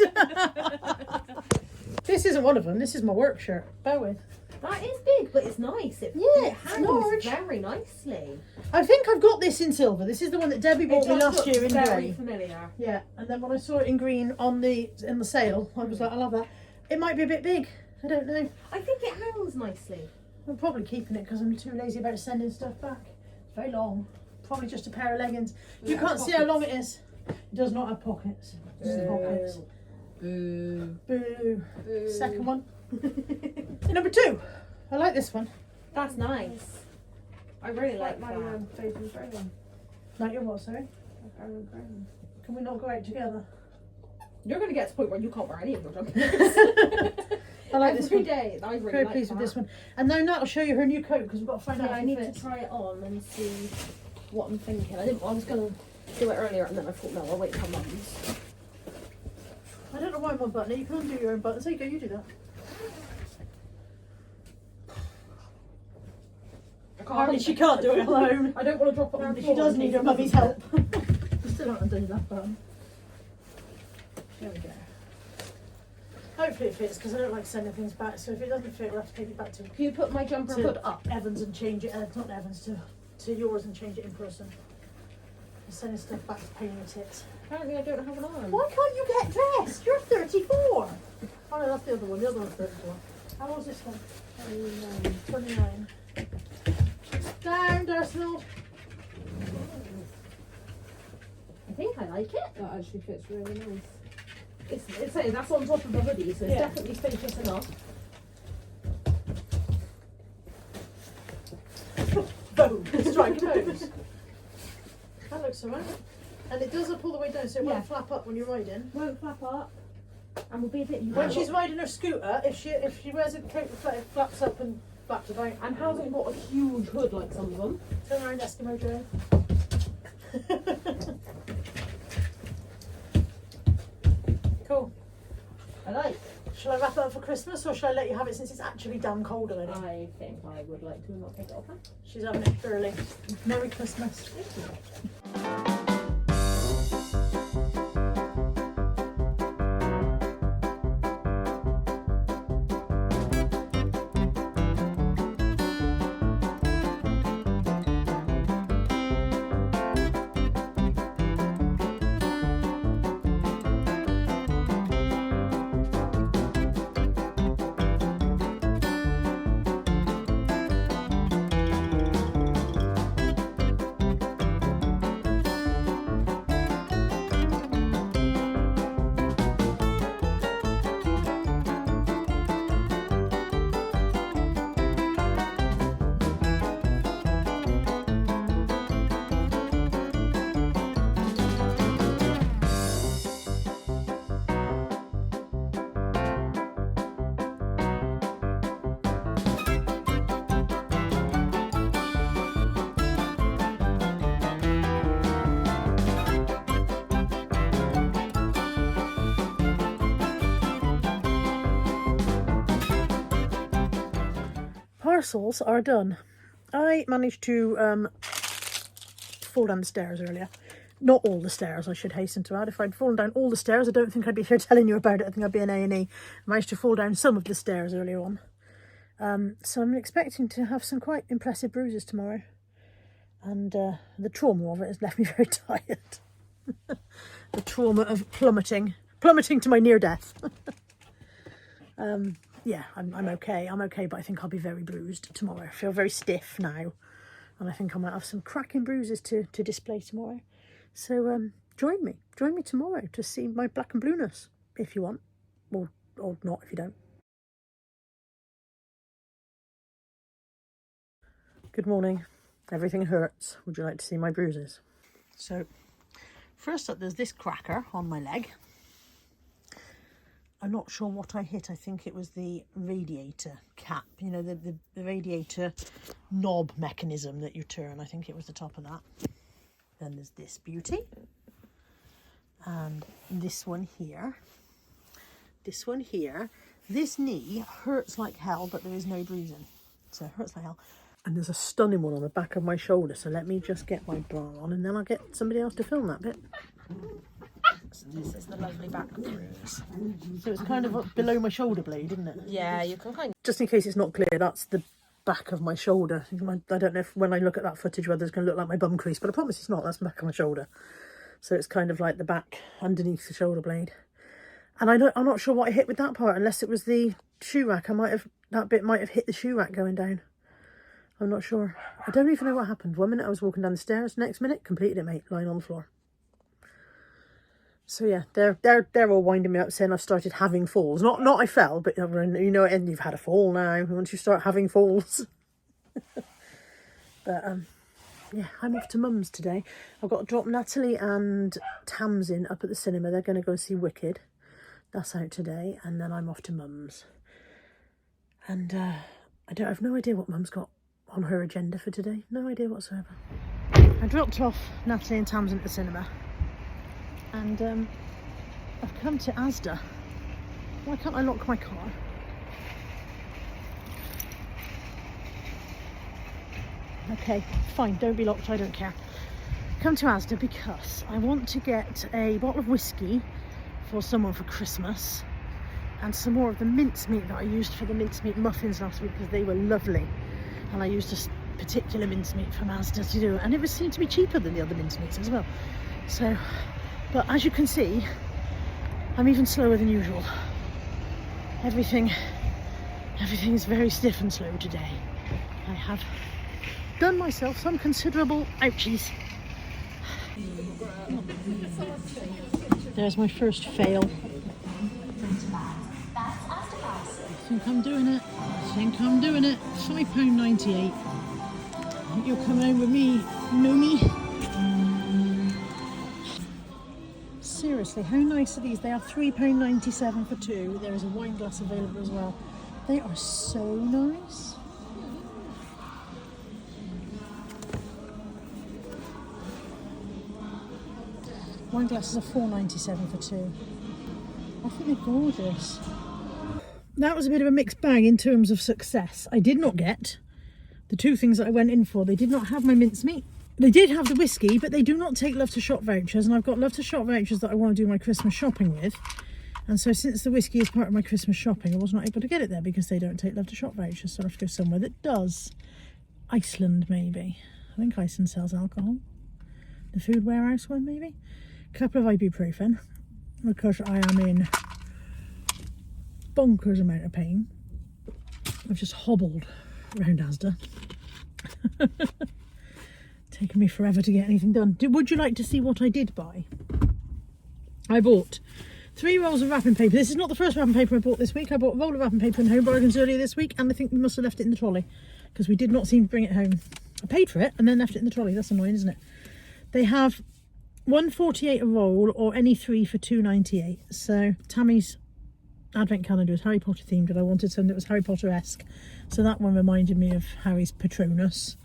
Speaker 1: This isn't one of them. This is my work shirt. Bear with.
Speaker 2: That is big, but it's nice. It
Speaker 1: It's
Speaker 2: hangs
Speaker 1: large.
Speaker 2: very nicely.
Speaker 1: I think I've got this in silver. This is the one that Debbie bought me last year in
Speaker 2: very
Speaker 1: grey.
Speaker 2: familiar.
Speaker 1: Yeah, and then when I saw it in green in the sale, I was like, I love that. It might be a bit big. I don't know.
Speaker 2: I think it hangs nicely.
Speaker 1: I'm probably keeping it because I'm too lazy about sending stuff back. It's very long. Probably just a pair of leggings. You
Speaker 2: Yeah,
Speaker 1: can't see how long it is. It does not have pockets. Pockets.
Speaker 2: Boo.
Speaker 1: Boo.
Speaker 2: Boo.
Speaker 1: Second one. Number 2. I like this one.
Speaker 2: That's nice. I really like
Speaker 4: my
Speaker 2: that.
Speaker 4: favourite brown.
Speaker 1: Like your what, sorry?
Speaker 4: Aaron Brown.
Speaker 1: Can we not go out together?
Speaker 2: You're going to get to the point where you can't wear any of your jumpers.
Speaker 1: I like this
Speaker 2: Every
Speaker 1: one.
Speaker 2: day. I really
Speaker 1: Very
Speaker 2: like
Speaker 1: pleased
Speaker 2: that.
Speaker 1: with this one. And now Nat will show you her new coat because we've got to find out
Speaker 2: Yeah,
Speaker 1: if
Speaker 2: I
Speaker 1: it
Speaker 2: need
Speaker 1: fits.
Speaker 2: to try it on and see what I'm thinking. I was going to do it earlier and then I thought, no, I'll wait till mum's.
Speaker 1: I don't know why I'm unbuttoning it. You can undo your own buttons. There you go, you do that. Apparently she can't do it alone.
Speaker 2: I don't want to drop it on the
Speaker 1: She
Speaker 2: floor
Speaker 1: does
Speaker 2: in
Speaker 1: need
Speaker 2: case
Speaker 1: her
Speaker 2: it
Speaker 1: mummy's
Speaker 2: doesn't
Speaker 1: help. You still haven't undone that button. There we go. Hopefully it fits because I don't like sending things back. So if it doesn't fit, we'll have to take it back to
Speaker 2: Can you put my jumper hood up?
Speaker 1: Evans and change it. Not Evans, to yours and change it in person. Sending stuff back to pain in the tits.
Speaker 2: Apparently I don't have an arm.
Speaker 1: Why can't you get dressed? You're 34. Oh no, that's the other one. The other one's 34. How old's this one? 29. Down, Darcel.
Speaker 2: I think I like it.
Speaker 4: That actually fits really nice.
Speaker 2: It's saying that's on top of the hoodie, so it's
Speaker 1: Yeah.
Speaker 2: definitely spacious enough.
Speaker 1: Boom. Strike a pose. That looks alright. And it does up all the way down, so it
Speaker 2: Yeah.
Speaker 1: won't flap up when you're riding.
Speaker 2: Won't flap up, and will be a bit.
Speaker 1: When she's riding her scooter, if she wears a coat that flaps up and flaps about.
Speaker 2: And hasn't got a huge hood like some of them.
Speaker 1: Turn around, Eskimo Joe. Cool.
Speaker 2: I like.
Speaker 1: Shall I wrap it up for Christmas or shall I let you have it since it's actually damn cold already?
Speaker 2: I think I would like to not take it off.
Speaker 1: She's having it early. Merry Christmas. parcels are done. I managed to fall down the stairs earlier. Not all the stairs, I should hasten to add. If I'd fallen down all the stairs, I don't think I'd be here telling you about it. I think I'd be in A&E. I managed to fall down some of the stairs earlier on. So I'm expecting to have some quite impressive bruises tomorrow. And the trauma of it has left me very tired. The trauma of plummeting to my near death. Yeah, I'm okay. I'm okay, but I think I'll be very bruised tomorrow. I feel very stiff now. And I think I might have some cracking bruises to display tomorrow. So join me tomorrow to see my black and blueness, if you want, or not if you don't. Good morning. Everything hurts. Would you like to see my bruises? So first up, there's this cracker on my leg. I'm not sure what I hit. I think it was the radiator cap, you know, the radiator knob mechanism that you turn. I think it was the top of that. Then there's this beauty. And this one here. This one here. This knee hurts like hell, but there is no bruising. So it hurts like hell. And there's a stunning one on the back of my shoulder. So let me just get my bra on and then I'll get somebody else to film that bit. So this is the lovely back bruise. So it's kind of up below my shoulder blade, isn't it?
Speaker 2: Yeah, you can kind of...
Speaker 1: Just in case it's not clear, that's the back of my shoulder. I don't know if when I look at that footage whether it's going to look like my bum crease, but I promise it's not. That's the back of my shoulder. So it's kind of like the back underneath the shoulder blade. And I'm not sure what I hit with that part, unless it was the shoe rack. That bit might have hit the shoe rack going down. I'm not sure. I don't even know what happened. 1 minute I was walking down the stairs, next minute completed it, mate, lying on the floor. So yeah, they're all winding me up saying I've started having falls. Not I fell, but you know, and you've had a fall now. Once you start having falls. But yeah, I'm off to Mum's today. I've got to drop Natalie and Tamsin up at the cinema. They're going to go see Wicked. That's out today, and then I'm off to Mum's. And I've no idea what Mum's got on her agenda for today. No idea whatsoever. I dropped off Natalie and Tamsin at the cinema. And I've come to Asda. Why can't I lock my car? Okay, fine, don't be locked, I don't care. Come to Asda because I want to get a bottle of whiskey for someone for Christmas and some more of the mincemeat that I used for the mincemeat muffins last week because they were lovely. And I used a particular mincemeat from Asda to do it, and it seemed to be cheaper than the other mincemeats as well. So, but as you can see, I'm even slower than usual. Everything is very stiff and slow today. I have done myself some considerable ouchies. There's my first fail. I think I'm doing it. £5.98. You're coming home with me, Moomy. Seriously, how nice are these? They are £3.97 for two. There is a wine glass available as well. They are so nice. Wine glasses are £4.97 for two. I think they're gorgeous. That was a bit of a mixed bag in terms of success. I did not get the two things that I went in for. They did not have my mincemeat. They did have the whiskey, but they do not take Love to Shop vouchers, and I've got Love to Shop vouchers that I want to do my Christmas shopping with. And so since the whiskey is part of my Christmas shopping, I was not able to get it there because they don't take Love to Shop vouchers, so I have to go somewhere that does. Iceland, maybe. I think Iceland sells alcohol. The food warehouse one, maybe. A couple of ibuprofen, because I am in bonkers amount of pain. I've just hobbled around Asda. Taken me forever to get anything done. Would you like to see what I did buy? I bought 3 rolls of wrapping paper. This is not the first wrapping paper I bought this week. I bought a roll of wrapping paper in Home Bargains earlier this week, and I think we must have left it in the trolley because we did not seem to bring it home. I paid for it and then left it in the trolley. That's annoying, isn't it? They have £1.48 a roll, or any 3 for £2.98. So Tammy's advent calendar is Harry Potter themed, and I wanted something that was Harry Potter-esque. So that one reminded me of Harry's Patronus.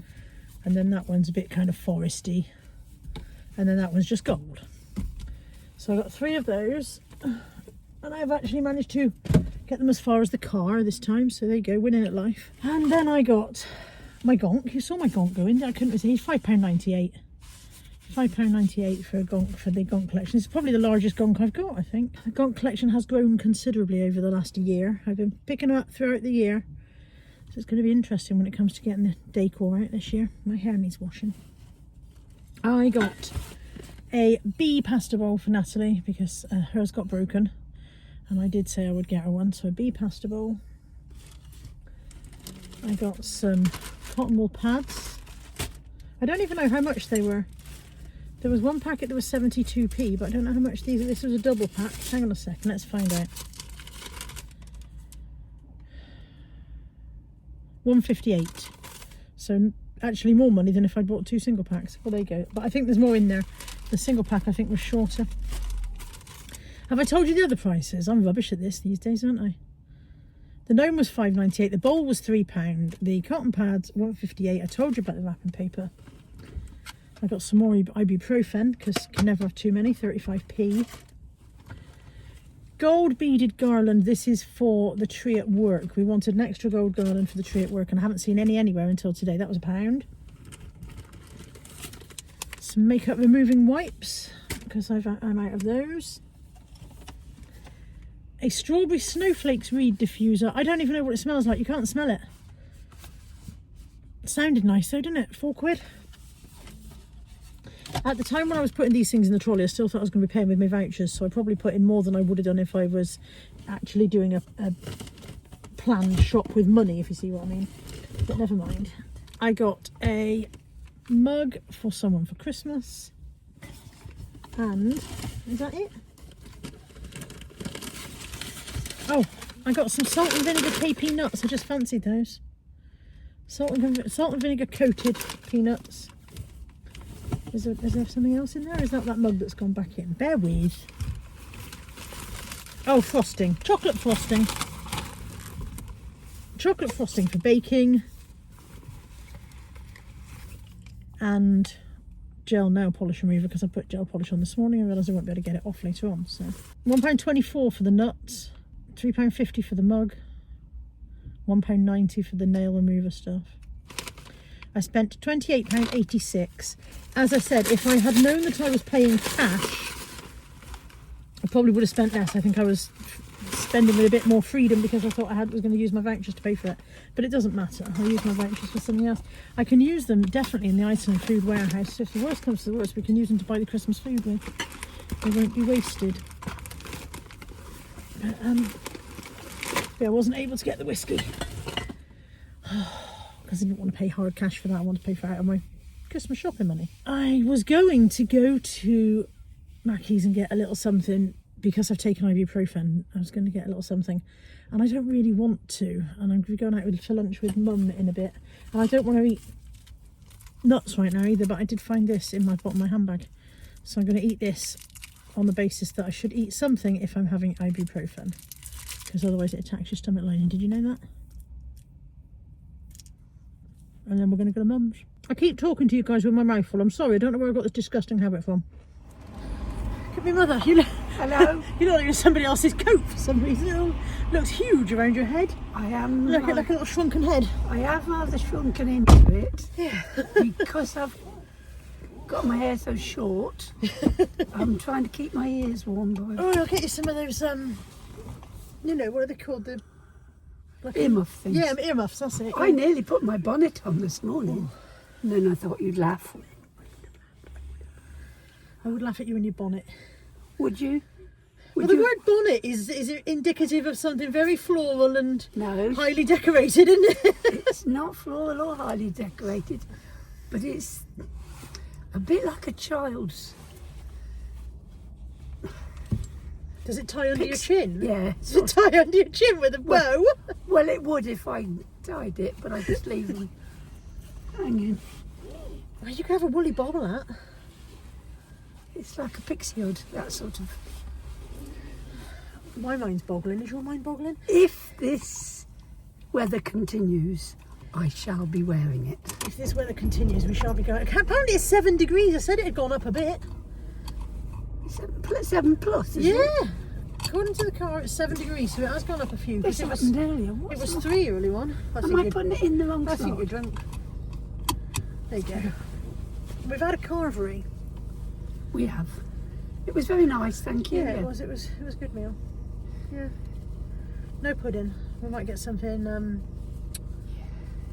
Speaker 1: And then that one's a bit kind of foresty. And then that one's just gold. So I got 3 of those. And I've actually managed to Get them as far as the car this time, so there you go, winning at life. And then I got my gonk. You saw my gonk go in. I couldn't resist. He's £5.98. £5.98 for a gonk, for the gonk collection. It's probably the largest gonk I've got, I think. The gonk collection has grown considerably over the last year. I've been picking them up throughout the year. So it's going to be interesting when it comes to getting the decor out this year. My hair needs washing. I got a bee pasta bowl for Natalie because hers got broken. And I did say I would get her one, so a bee pasta bowl. I got some cotton wool pads. I don't even know how much they were. There was one packet that was 72p, but I don't know how much these are. This was a double pack. Hang on a second, let's find out. 158. So actually more money than if I'd bought 2 single packs. Well, there you go. But I think there's more in there. The single pack I think was shorter. Have I told you the other prices? I'm rubbish at this these days, aren't I? The gnome was £5.98. The bowl was £3. The cotton pads, £1.58. I told you about the wrapping paper. I got some more ibuprofen because you can never have too many, 35p. Gold beaded garland. This is for the tree at work. We wanted an extra gold garland for the tree at work and I haven't seen any anywhere until today. That was £1. Some makeup removing wipes because I'm out of those. A strawberry snowflakes reed diffuser. I don't even know what it smells like. You can't smell it. It sounded nice though, didn't it? £4. At the time when I was putting these things in the trolley, I still thought I was going to be paying with my vouchers, so I probably put in more than I would have done if I was actually doing a planned shop with money, if you see what I mean. But never mind. I got a mug for someone for Christmas. And is that it? Oh, I got some salt and vinegar KP nuts. I just fancied those. Salt and vinegar coated peanuts. Is there something else in there? Or is that mug that's gone back in? Bear with. Oh, frosting. Chocolate frosting. Chocolate frosting for baking. And gel nail polish remover because I put gel polish on this morning. I realised I won't be able to get it off later on. So £1.24 for the nuts. £3.50 for the mug. £1.90 for the nail remover stuff. I spent £28.86. As I said, if I had known that I was paying cash, I probably would have spent less. I think I was spending with a bit more freedom because I thought I was going to use my vouchers to pay for it. But it doesn't matter. I'll use my vouchers for something else. I can use them definitely in the Iceland food warehouse. So if the worst comes to the worst, we can use them to buy the Christmas food with. They won't be wasted. But, I wasn't able to get the whiskey. Because I didn't want to pay hard cash for that. I wanted to pay for it out of my Christmas shopping money. I was going to go to Mackey's and get a little something because I've taken ibuprofen. I was going to get a little something and I don't really want to. And I'm going out for lunch with Mum in a bit. And I don't want to eat nuts right now either, but I did find this in my bottom of my handbag. So I'm going to eat this on the basis that I should eat something if I'm having ibuprofen. Because otherwise it attacks your stomach lining. Did you know that? And then we're going to go to Mum's. I keep talking to you guys with my mouth full. I'm sorry, I don't know where I got this disgusting habit from. Look at me mother. You look, hello. You look like you're somebody else's coat for some reason. It looks huge around your head.
Speaker 5: I am.
Speaker 1: Look at like a little shrunken head.
Speaker 5: I have rather shrunken into it.
Speaker 1: Yeah.
Speaker 5: Because I've got my hair so short. I'm trying to keep my ears warm, boy.
Speaker 1: Oh, I'll get you some of those, you know, what are they called? The like
Speaker 5: earmuff things.
Speaker 1: Yeah, earmuffs, that's it.
Speaker 5: I nearly put my bonnet on this morning. And then I thought you'd laugh.
Speaker 1: I would laugh at you in your bonnet.
Speaker 5: Would you?
Speaker 1: Well, the word bonnet is indicative of something very floral and
Speaker 5: No.
Speaker 1: highly decorated, isn't it?
Speaker 5: It's not floral or highly decorated, but it's a bit like a child's.
Speaker 1: Does it tie under your chin?
Speaker 5: Yeah.
Speaker 1: Does it tie under your chin with a bow?
Speaker 5: Well, it would if I tied it, but I just leave them hanging.
Speaker 1: Well, you can have a woolly bobble hat.
Speaker 5: It's like a pixie hood, that sort of.
Speaker 1: My mind's boggling. Is your mind boggling?
Speaker 5: If this weather continues, I shall be wearing it.
Speaker 1: If this weather continues, we shall be going. Apparently it's 7 degrees. I said it had gone up a bit.
Speaker 5: 7 plus, is it?
Speaker 1: Yeah. according to the car, it's 7 degrees, so it has gone up a few.
Speaker 5: This
Speaker 1: It was,
Speaker 5: happened earlier.
Speaker 1: it
Speaker 5: What's
Speaker 1: was
Speaker 5: the-
Speaker 1: 3 early one.
Speaker 5: Am I putting it in the wrong
Speaker 1: I think you're
Speaker 5: slot?
Speaker 1: drunk. There you go. We've had a carvery.
Speaker 5: We have. It was very nice, thank you.
Speaker 1: Yeah, it was a good meal. Yeah. No pudding. We might get something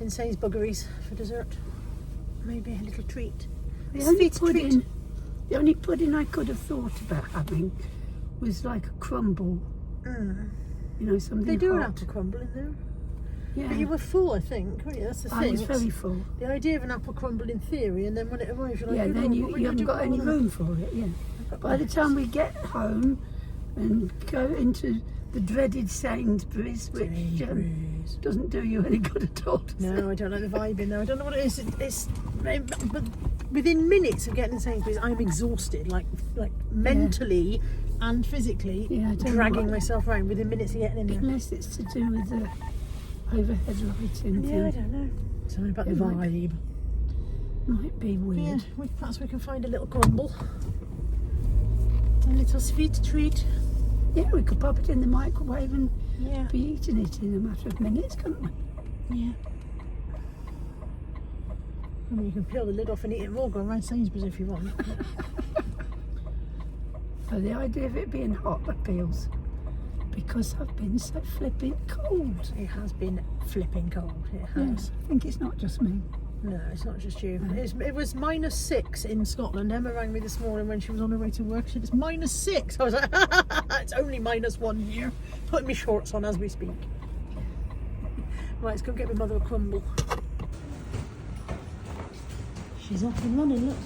Speaker 1: in Sainsbury's for dessert. Maybe a little treat.
Speaker 5: The
Speaker 1: Sweet treat.
Speaker 5: the only pudding I could have thought about having was like a crumble.
Speaker 1: Mm.
Speaker 5: You know, something
Speaker 1: They do an
Speaker 5: hot.
Speaker 1: apple crumble in there.
Speaker 5: Yeah.
Speaker 1: But you were full, I think, weren't you? That's the
Speaker 5: I
Speaker 1: thing.
Speaker 5: was
Speaker 1: It's
Speaker 5: very full.
Speaker 1: the idea of an apple crumble in theory, and then when it arrives, you're like,
Speaker 5: Yeah,
Speaker 1: "Good
Speaker 5: then
Speaker 1: Lord,
Speaker 5: you,
Speaker 1: what are we
Speaker 5: you
Speaker 1: gonna
Speaker 5: haven't
Speaker 1: do
Speaker 5: got
Speaker 1: with
Speaker 5: any
Speaker 1: all of them?"
Speaker 5: room for it, yeah. By the time we get home and go into the dreaded Sainsbury's, which
Speaker 1: Sainsbury's.
Speaker 5: doesn't do you any good at all. does it?
Speaker 1: No, I don't like the vibe in there. I don't know what it is. It's but within minutes of getting to Sainsbury's, I'm exhausted, like mentally and physically,
Speaker 5: Yeah, I don't know
Speaker 1: dragging
Speaker 5: what-
Speaker 1: myself around within minutes of getting in there.
Speaker 5: Unless it's to do with the overhead lighting
Speaker 1: Yeah, I
Speaker 5: thing.
Speaker 1: don't know. Something about the
Speaker 5: It might
Speaker 1: vibe.
Speaker 5: Might be weird.
Speaker 1: Yeah, perhaps we can find a little crumble, a little sweet treat.
Speaker 5: Yeah, we could pop it in the microwave and
Speaker 1: Yeah,
Speaker 5: be eating it in a matter of minutes, couldn't we?
Speaker 1: yeah. I mean, you can peel the lid off and eat it raw. Go around Sainsbury's if you want.
Speaker 5: So the idea of it being hot appeals because I've been so flipping cold.
Speaker 1: It has been flipping cold. It has.
Speaker 5: Yes, I think it's not just me.
Speaker 1: No, it's not just you. It was -6 in Scotland. Emma rang me this morning when she was on her way to work. She said, it's -6. I was like, it's only -1 here. Putting my shorts on as we speak. Right, let's go get my mother a crumble. She's off and running, look.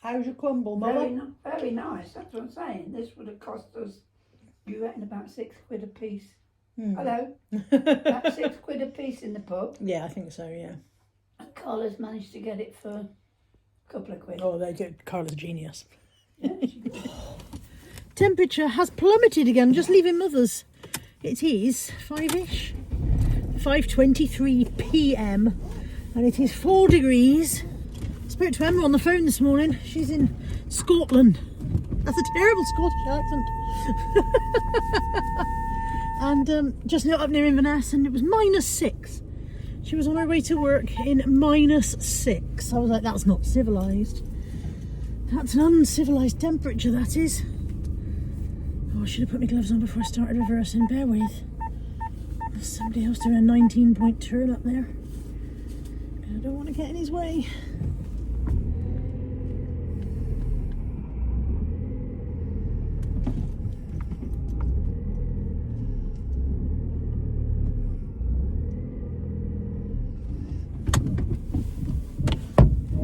Speaker 1: How's your crumble, Mother?
Speaker 5: Very nice, that's what I'm saying. This would have cost us, you reckon, about £6 a piece. Hello? About £6 a piece in the pub.
Speaker 1: Yeah, I think so, yeah.
Speaker 5: And Carla's managed to get it for a couple of quid.
Speaker 1: Oh, they did. Carla's a genius.
Speaker 5: Yeah, she did.
Speaker 1: Temperature has plummeted again, just leaving Mother's. It is 5-ish. 5:23 p.m. and it is 4 degrees. Spoke to Emma on the phone this morning. She's in Scotland. That's a terrible Scottish accent. And just up near Inverness, and it was -6. She was on her way to work in -6. I was like, that's not civilised. That's an uncivilised temperature, that is. Oh, I should have put my gloves on before I started reversing. Bear with. There's somebody else doing a 19-point turn up there. I don't want to get in his way.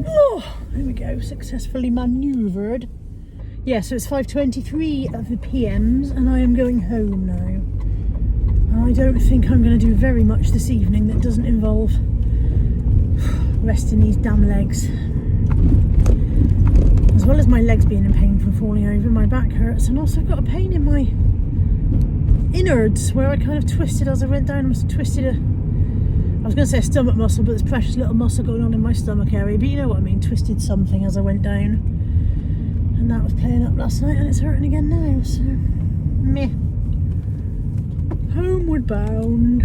Speaker 1: Oh, there we go. Successfully manoeuvred. Yeah, so it's 5:23 of the PMs, and I am going home now. I don't think I'm going to do very much this evening that doesn't involve resting these damn legs. As well as my legs being in pain from falling over, my back hurts, and also I've got a pain in my innards where I kind of twisted as I went down. I must have twisted I was going to say a stomach muscle, but there's precious little muscle going on in my stomach area, but you know what I mean, twisted something as I went down. And that was playing up last night, and it's hurting again now, so meh. Homeward bound.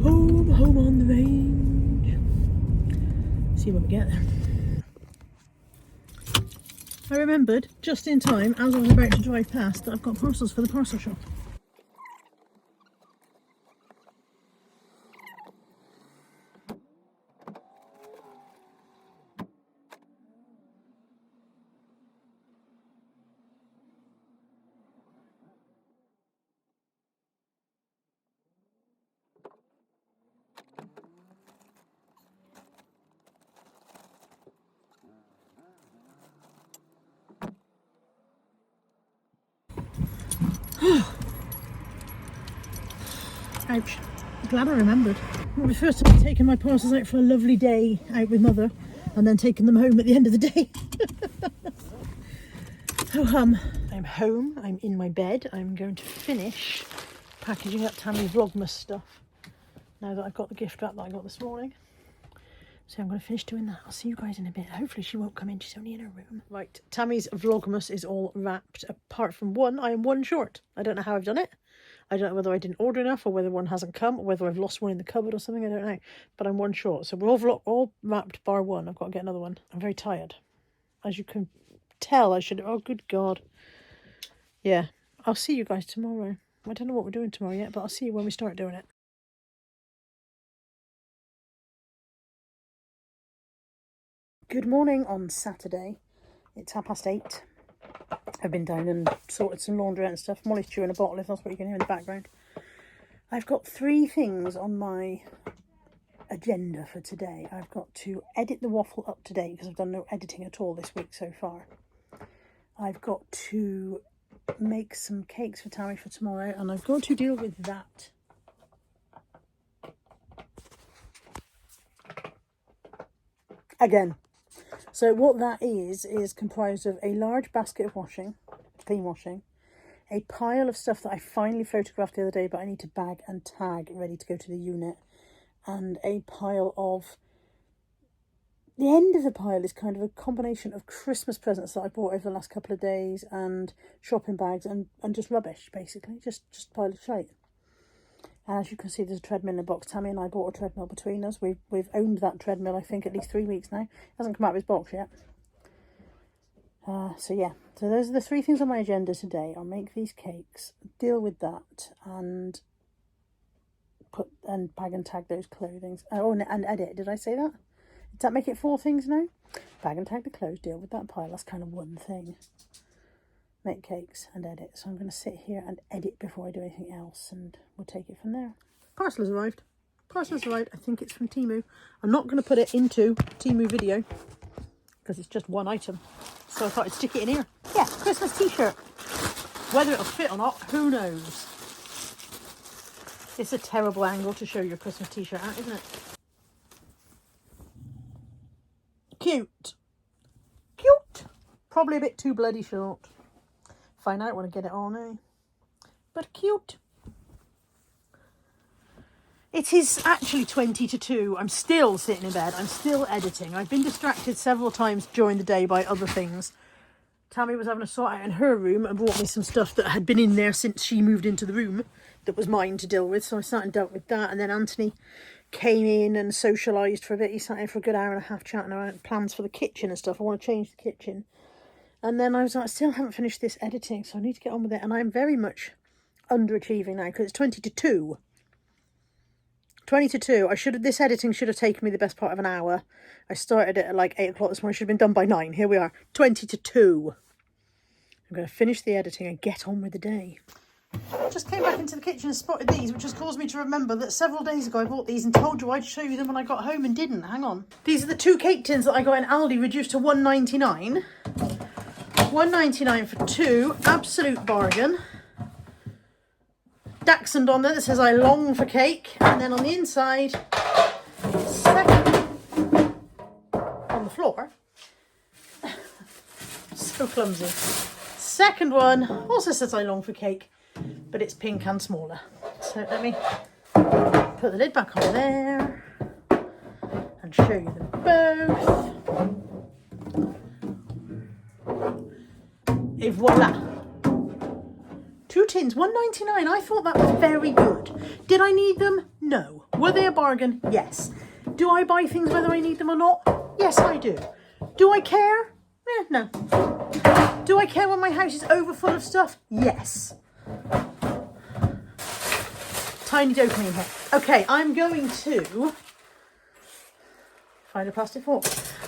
Speaker 1: Home on the range. See when we get there. I remembered, just in time, as I was about to drive past, that I've got parcels for the parcel shop. Ouch. Glad I remembered. The first time I've taken my parcels out for a lovely day out with Mother and then taken them home at the end of the day. Oh, I'm home, I'm in my bed, I'm going to finish packaging up Tammy's Vlogmas stuff now that I've got the gift wrap that I got this morning. So I'm going to finish doing that. I'll see you guys in a bit. Hopefully she won't come in, she's only in her room. Right, Tammy's Vlogmas is all wrapped apart from one. I am one short. I don't know how I've done it. I don't know whether I didn't order enough or whether one hasn't come or whether I've lost one in the cupboard or something. I don't know. But I'm one short. So we're all wrapped bar one. I've got to get another one. I'm very tired. As you can tell, I should... Oh, good God. Yeah. I'll see you guys tomorrow. I don't know what we're doing tomorrow yet, but I'll see you when we start doing it. Good morning on Saturday. It's 8:30. I've been down and sorted some laundry and stuff. Molly's chewing a bottle, if that's what you can hear in the background. I've got 3 things on my agenda for today. I've got to edit the waffle up to date because I've done no editing at all this week so far. I've got to make some cakes for Tammy for tomorrow, and I've got to deal with that. Again. So what that is comprised of a large basket of washing, clean washing, a pile of stuff that I finally photographed the other day but I need to bag and tag ready to go to the unit, and a pile of... The end of the pile is kind of a combination of Christmas presents that I bought over the last couple of days and shopping bags and just rubbish, basically. Just a pile of shite. As you can see, there's a treadmill in the box. Tammy and I bought a treadmill between us. We've owned that treadmill, I think, at least 3 weeks now. It hasn't come out of his box yet. So yeah, so those are the 3 things on my agenda today. I'll make these cakes, deal with that, and bag and tag those clothings. Oh, and edit. Did I say that? Did that make it 4 things now? Bag and tag the clothes, deal with that pile. That's kind of one thing. Make cakes and edit. So I'm going to sit here and edit before I do anything else, and we'll take it from there. Parcel has arrived. Parcel has arrived. I think it's from Temu. I'm not going to put it into Temu video because it's just one item. So I thought I'd stick it in here. Yeah, Christmas t-shirt. Whether it'll fit or not, who knows? It's a terrible angle to show your Christmas t-shirt out, isn't it? Cute. Cute. Probably a bit too bloody short. Find out when I get it on, eh? But cute. It is actually 20 to 2. I'm still sitting in bed. I'm still editing. I've been distracted several times during the day by other things. Tammy was having a sort out in her room and brought me some stuff that had been in there since she moved into the room that was mine to deal with. So I sat and dealt with that. And then Anthony came in and socialised for a bit. He sat in for a good hour and a half chatting about plans for the kitchen and stuff. I want to change the kitchen. And then I was like, I still haven't finished this editing, so I need to get on with it. And I'm very much underachieving now because it's 20 to 2. 20 to 2. This editing should have taken me the best part of an hour. I started it at like 8 o'clock this morning. Should have been done by 9. Here we are. 20 to 2. I'm going to finish the editing and get on with the day. Just came back into the kitchen and spotted these, which has caused me to remember that several days ago I bought these and told you I'd show you them when I got home and didn't. Hang on. These are the 2 cake tins that I got in Aldi, reduced to £1.99. £1.99 for 2. Absolute bargain. Dachshund on there that says I long for cake. And then on the inside, second on the floor. So clumsy. Second one also says I long for cake, but it's pink and smaller. So let me put the lid back on there and show you them both. Et voila. 2 tins, £1.99. I thought that was very good. Did I need them? No. Were they a bargain? Yes. Do I buy things whether I need them or not? Yes, I do. Do I care? No. Do I care when my house is overfull of stuff? Yes. Tiny dopamine in here. Okay, I'm going to find a plastic fork.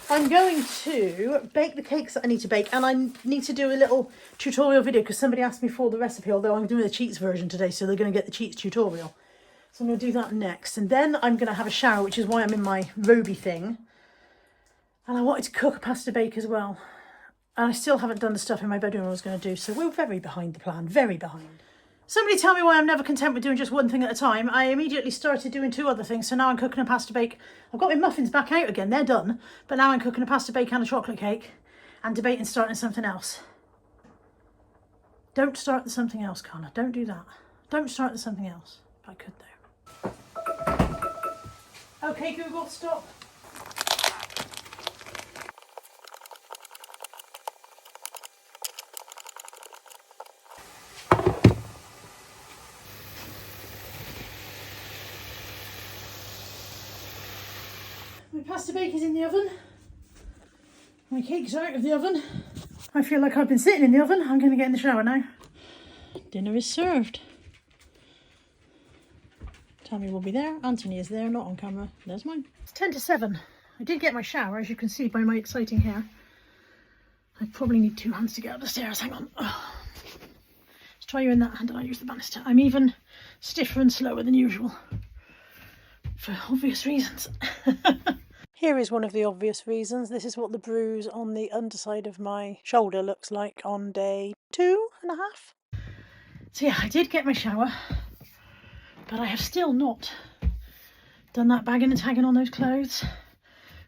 Speaker 1: I'm going to bake the cakes that I need to bake, and I need to do a little tutorial video because somebody asked me for the recipe, although I'm doing the cheats version today, so they're going to get the cheats tutorial. So I'm going to do that next, and then I'm going to have a shower, which is why I'm in my roby thing. And I wanted to cook a pasta bake as well. And I still haven't done the stuff in my bedroom I was going to do, so we're very behind the plan, very behind. Somebody tell me why I'm never content with doing just one thing at a time. I immediately started doing 2 other things, so now I'm cooking a pasta bake. I've got my muffins back out again, they're done. But now I'm cooking a pasta bake and a chocolate cake and debating starting something else. Don't start the something else, Carla. Don't do that. Don't start the something else. I could though. Okay, Google, stop. My pasta bake is in the oven. My cake's out of the oven. I feel like I've been sitting in the oven. I'm going to get in the shower now. Dinner is served. Tammy will be there. Anthony is there, not on camera. There's mine. It's 10 to 7. I did get my shower, as you can see by my exciting hair. I probably need 2 hands to get up the stairs. Hang on. Oh. Let's try you in that hand and I use the banister. I'm even stiffer and slower than usual. For obvious reasons. Here is one of the obvious reasons. This is what the bruise on the underside of my shoulder looks like on day 2.5. So yeah, I did get my shower, but I have still not done that bagging and tagging on those clothes.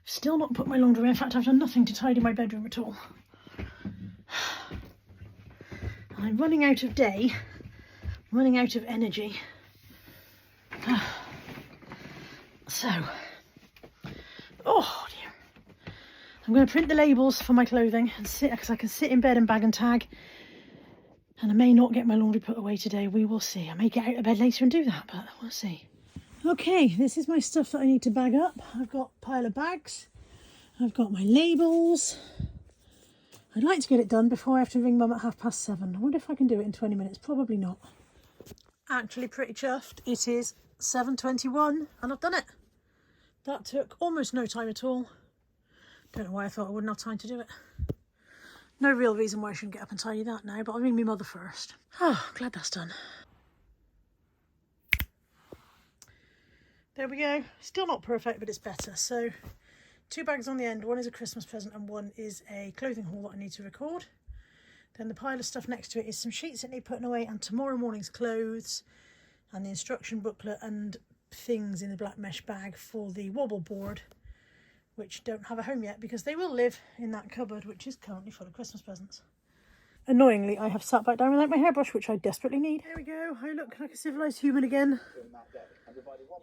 Speaker 1: Still not put my laundry in. In fact, I've done nothing to tidy my bedroom at all. And I'm running out of day, running out of energy. So, oh dear. I'm going to print the labels for my clothing and sit, because I can sit in bed and bag and tag. And I may not get my laundry put away today. We will see. I may get out of bed later and do that, but we'll see. Okay, this is my stuff that I need to bag up. I've got a pile of bags. I've got my labels. I'd like to get it done before I have to ring Mum at 7:30. I wonder if I can do it in 20 minutes. Probably not. Actually pretty chuffed. It is 7:21 and I've done it. That took almost no time at all. Don't know why I thought I wouldn't have time to do it. No real reason why I shouldn't get up and tidy that now, but I'll ring my mother first. Oh, glad that's done. There we go. Still not perfect, but it's better. So 2 bags on the end. One is a Christmas present and one is a clothing haul that I need to record. Then the pile of stuff next to it is some sheets that need putting away and tomorrow morning's clothes and the instruction booklet and things in the black mesh bag for the wobble board, which don't have a home yet because they will live in that cupboard, which is currently full of Christmas presents. Annoyingly, I have sat back down without my hairbrush, which I desperately need. There we go. I look like a civilised human again.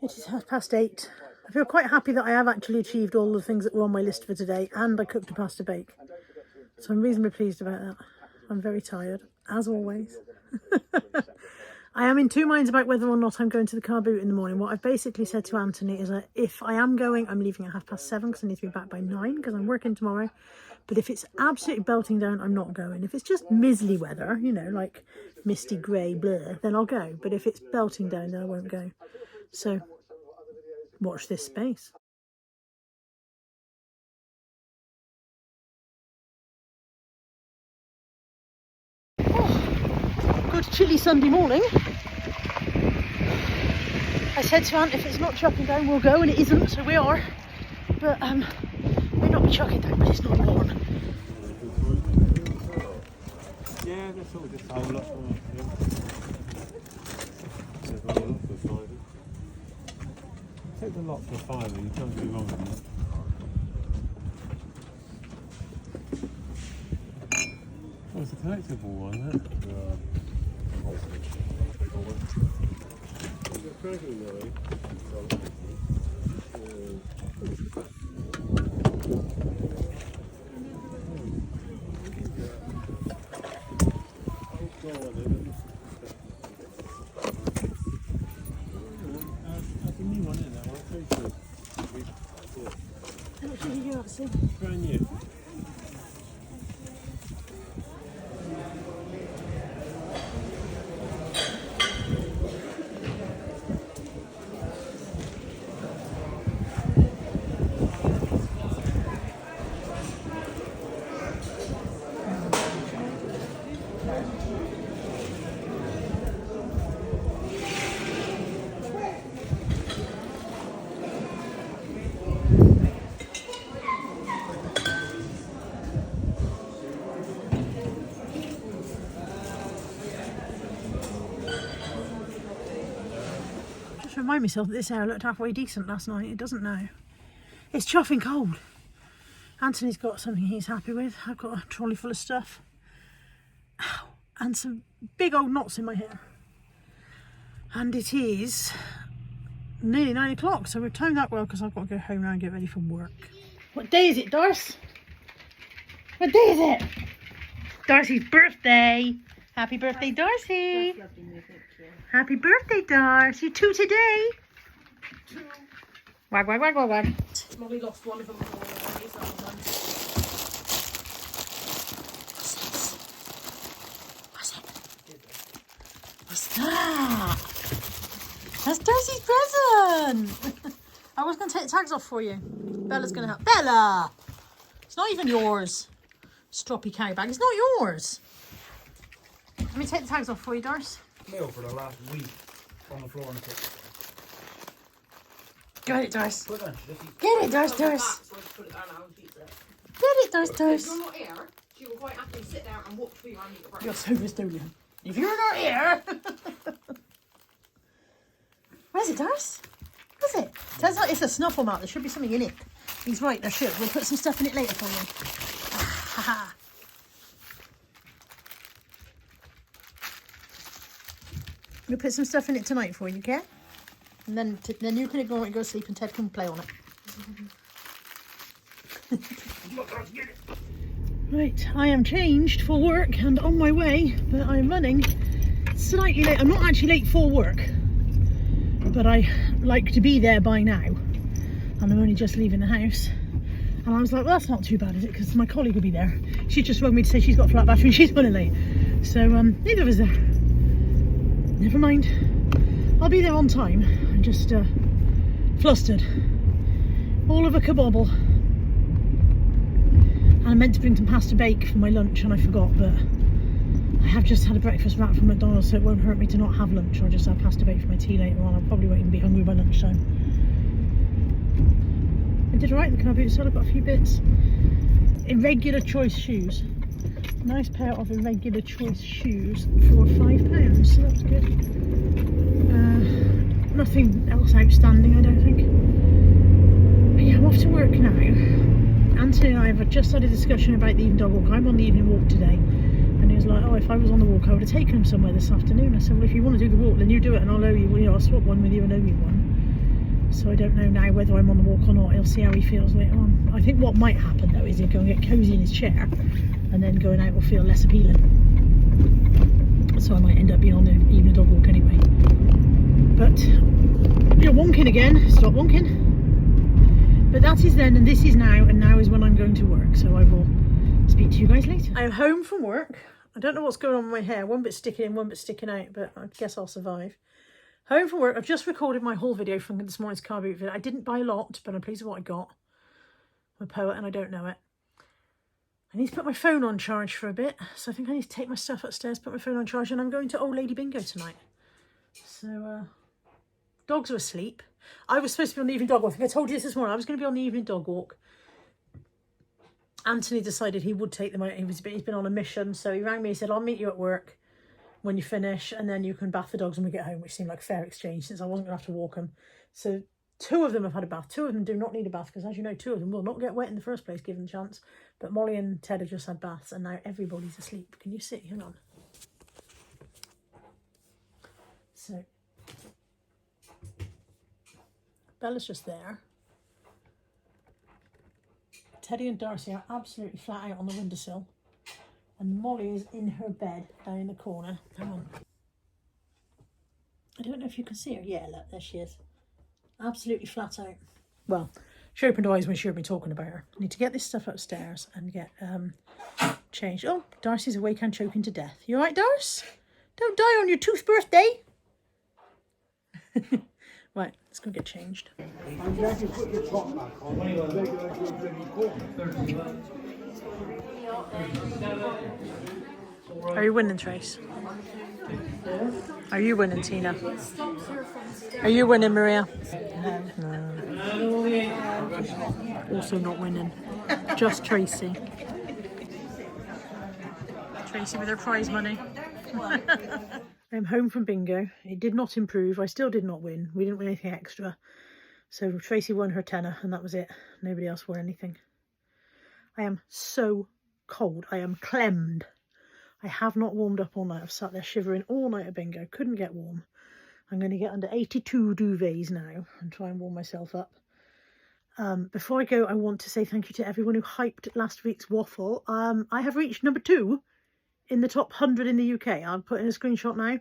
Speaker 1: It is 8:30. I feel quite happy that I have actually achieved all the things that were on my list for today, and I cooked a pasta bake. So I'm reasonably pleased about that. I'm very tired, as always. I am in 2 minds about whether or not I'm going to the car boot in the morning. What I've basically said to Anthony is that if I am going, I'm leaving at 7:30 because I need to be back by 9 because I'm working tomorrow. But if it's absolutely belting down, I'm not going. If it's just miserly weather, you know, like misty grey, blur, then I'll go. But if it's belting down, then I won't go. So watch this space. Oh, good chilly Sunday morning. I said to Aunt, if it's not chucking down, we'll go, and it isn't, so we are. But may not be chucking down, but it's not warm.
Speaker 6: Yeah, that's all just whole lot. Take the lot for 5 and you can't do wrong with it. Oh, it's a collectible one, that. Brand new.
Speaker 1: remind myself that this air looked halfway decent last night. It doesn't now. It's chuffing cold. Anthony's got something he's happy with. I've got a trolley full of stuff. Ow. And some big old knots in my hair. And it is nearly 9 o'clock, so we've timed that well because I've got to go home now and get ready for work. What day is it, Darce? What day is it? Darcy's birthday. Happy birthday, Darcy. Happy birthday, Darcy. You 2 today.
Speaker 2: 2.
Speaker 1: Wag, wag, wag, wag, wag.
Speaker 2: Molly lost one of them already, so that one.
Speaker 1: What's it? What's that? That's Darcy's present. I was going to take the tags off for you. Bella's going to help. Bella! It's not even yours. Stroppy carry bag. It's not yours. Let me take the tags off for you, Darce.
Speaker 7: Meal for the last week on the floor in the kitchen.
Speaker 1: Get it, Darce.
Speaker 7: Put on.
Speaker 1: Get it, Darce, Darce.
Speaker 2: Put it down now and eat it.
Speaker 1: Get it, Darce,
Speaker 2: If
Speaker 1: Darce.
Speaker 2: you're not here, she will quite happily sit down and walk for you and eat the
Speaker 1: You're
Speaker 2: breakfast.
Speaker 1: so Estonian. If you're not here. Where's it, Darce? Where's it? Turns out it's a snuffle mat. There should be something in it. He's right, there should. We'll put some stuff in it later for you. Haha. We'll put some stuff in it tonight for you, okay? And then you can ignore it and go to sleep and Ted can play on it. Right, I am changed for work and on my way, but I'm running slightly late. I'm not actually late for work, but I like to be there by now. And I'm only just leaving the house. And I was like, well, that's not too bad, is it? Because my colleague will be there. She just rang me to say she's got a flat battery and she's running late. So neither of us there. Never mind. I'll be there on time. I'm just flustered. All of a kabobble. And I meant to bring some pasta bake for my lunch and I forgot, but I have just had a breakfast wrap from McDonald's, so it won't hurt me to not have lunch. I'll just have pasta bake for my tea later on. I probably won't even be hungry by lunchtime. I did alright in the car boot, so I've got a few bits. Irregular choice shoes. Nice pair of irregular choice shoes for £5, so that's good. Nothing else outstanding, I don't think. But yeah, I'm off to work now. Anthony and I have just had a discussion about the evening dog walk. I'm on the evening walk today, and he was like, oh, if I was on the walk I would have taken him somewhere this afternoon. I said, well, if you want to do the walk then you do it and I'll owe you, I'll swap one with you and owe you one. So I don't know now whether I'm on the walk or not. He'll see how he feels later on. I think what might happen though is he'll go and get cosy in his chair, and then going out will feel less appealing. So I might end up being on the evening dog walk anyway. But you're wonking again. Stop wonking. But that is then and this is now, and now is when I'm going to work. So I will speak to you guys later. I'm home from work. I don't know what's going on with my hair. One bit sticking in, one bit sticking out, but I guess I'll survive. Home from work. I've just recorded my haul video from this morning's car boot video. I didn't buy a lot, but I'm pleased with what I got. I'm a poet and I don't know it. I need to put my phone on charge for a bit. So I think I need to take my stuff upstairs, put my phone on charge, and I'm going to Old Lady Bingo tonight. So, dogs are asleep. I was supposed to be on the evening dog walk. I think I told you this morning. I was going to be on the evening dog walk. Anthony decided he would take them out. He's been on a mission. So he rang me. He said, I'll meet you at work when you finish, and then you can bath the dogs when we get home, which seemed like a fair exchange since I wasn't going to have to walk them. So 2 of them have had a bath. 2 of them do not need a bath because, as you know, 2 of them will not get wet in the first place given the chance. But Molly and Ted have just had baths and now everybody's asleep. Can you see? Hang on. So Bella's just there. Teddy and Darcy are absolutely flat out on the windowsill. And Molly is in her bed down in the corner. Hang on. I don't know if you can see her. Yeah, look, there she is. Absolutely flat out. Well, she opened her eyes when she heard me talking about her. I need to get this stuff upstairs and get changed. Oh, Darcy's awake and choking to death. You alright, Darcy? Don't die on your 2nd birthday. Right, let's go get changed.
Speaker 7: I'm glad you put your top back on.
Speaker 1: Are you winning, Trace? Are you winning, Tina? Are you winning, Maria? No. Also not winning. Just Tracy. Tracy with her prize money. I'm home from bingo. It did not improve. I still did not win. We didn't win anything extra. So Tracy won her tenner and that was it. Nobody else won anything. I am so cold. I am clemmed. I have not warmed up all night. I've sat there shivering all night at bingo. Couldn't get warm. I'm going to get under 82 duvets now and try and warm myself up. Before I go, I want to say thank you to everyone who hyped last week's waffle. I have reached number 2 in the top 100 in the UK. I'll put in a screenshot now.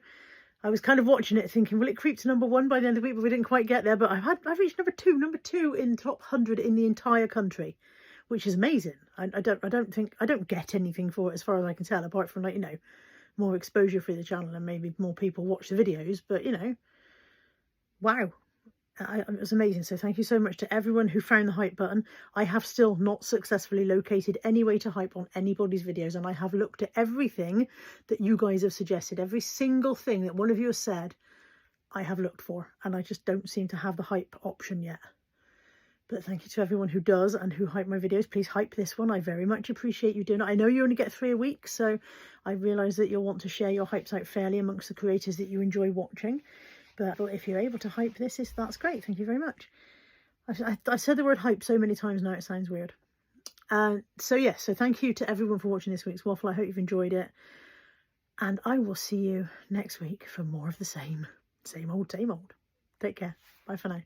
Speaker 1: I was kind of watching it thinking, will it creep to number 1 by the end of the week? But we didn't quite get there. But I've reached number 2 in top 100 in the entire country, which is amazing. I don't get anything for it as far as I can tell, apart from, like, you know, more exposure for the channel and maybe more people watch the videos. But, you know, wow. It was amazing. So thank you so much to everyone who found the hype button. I have still not successfully located any way to hype on anybody's videos, and I have looked at everything that you guys have suggested. Every single thing that one of you has said, I have looked for, and I just don't seem to have the hype option yet. But thank you to everyone who does and who hype my videos. Please hype this one. I very much appreciate you doing it. I know you only get 3 a week, so I realise that you'll want to share your hypes out fairly amongst the creators that you enjoy watching. But if you're able to hype this, that's great. Thank you very much. I've said the word hype so many times now, it sounds weird. So yes, so thank you to everyone for watching this week's waffle. I hope you've enjoyed it. And I will see you next week for more of the same. Same old, same old. Take care. Bye for now.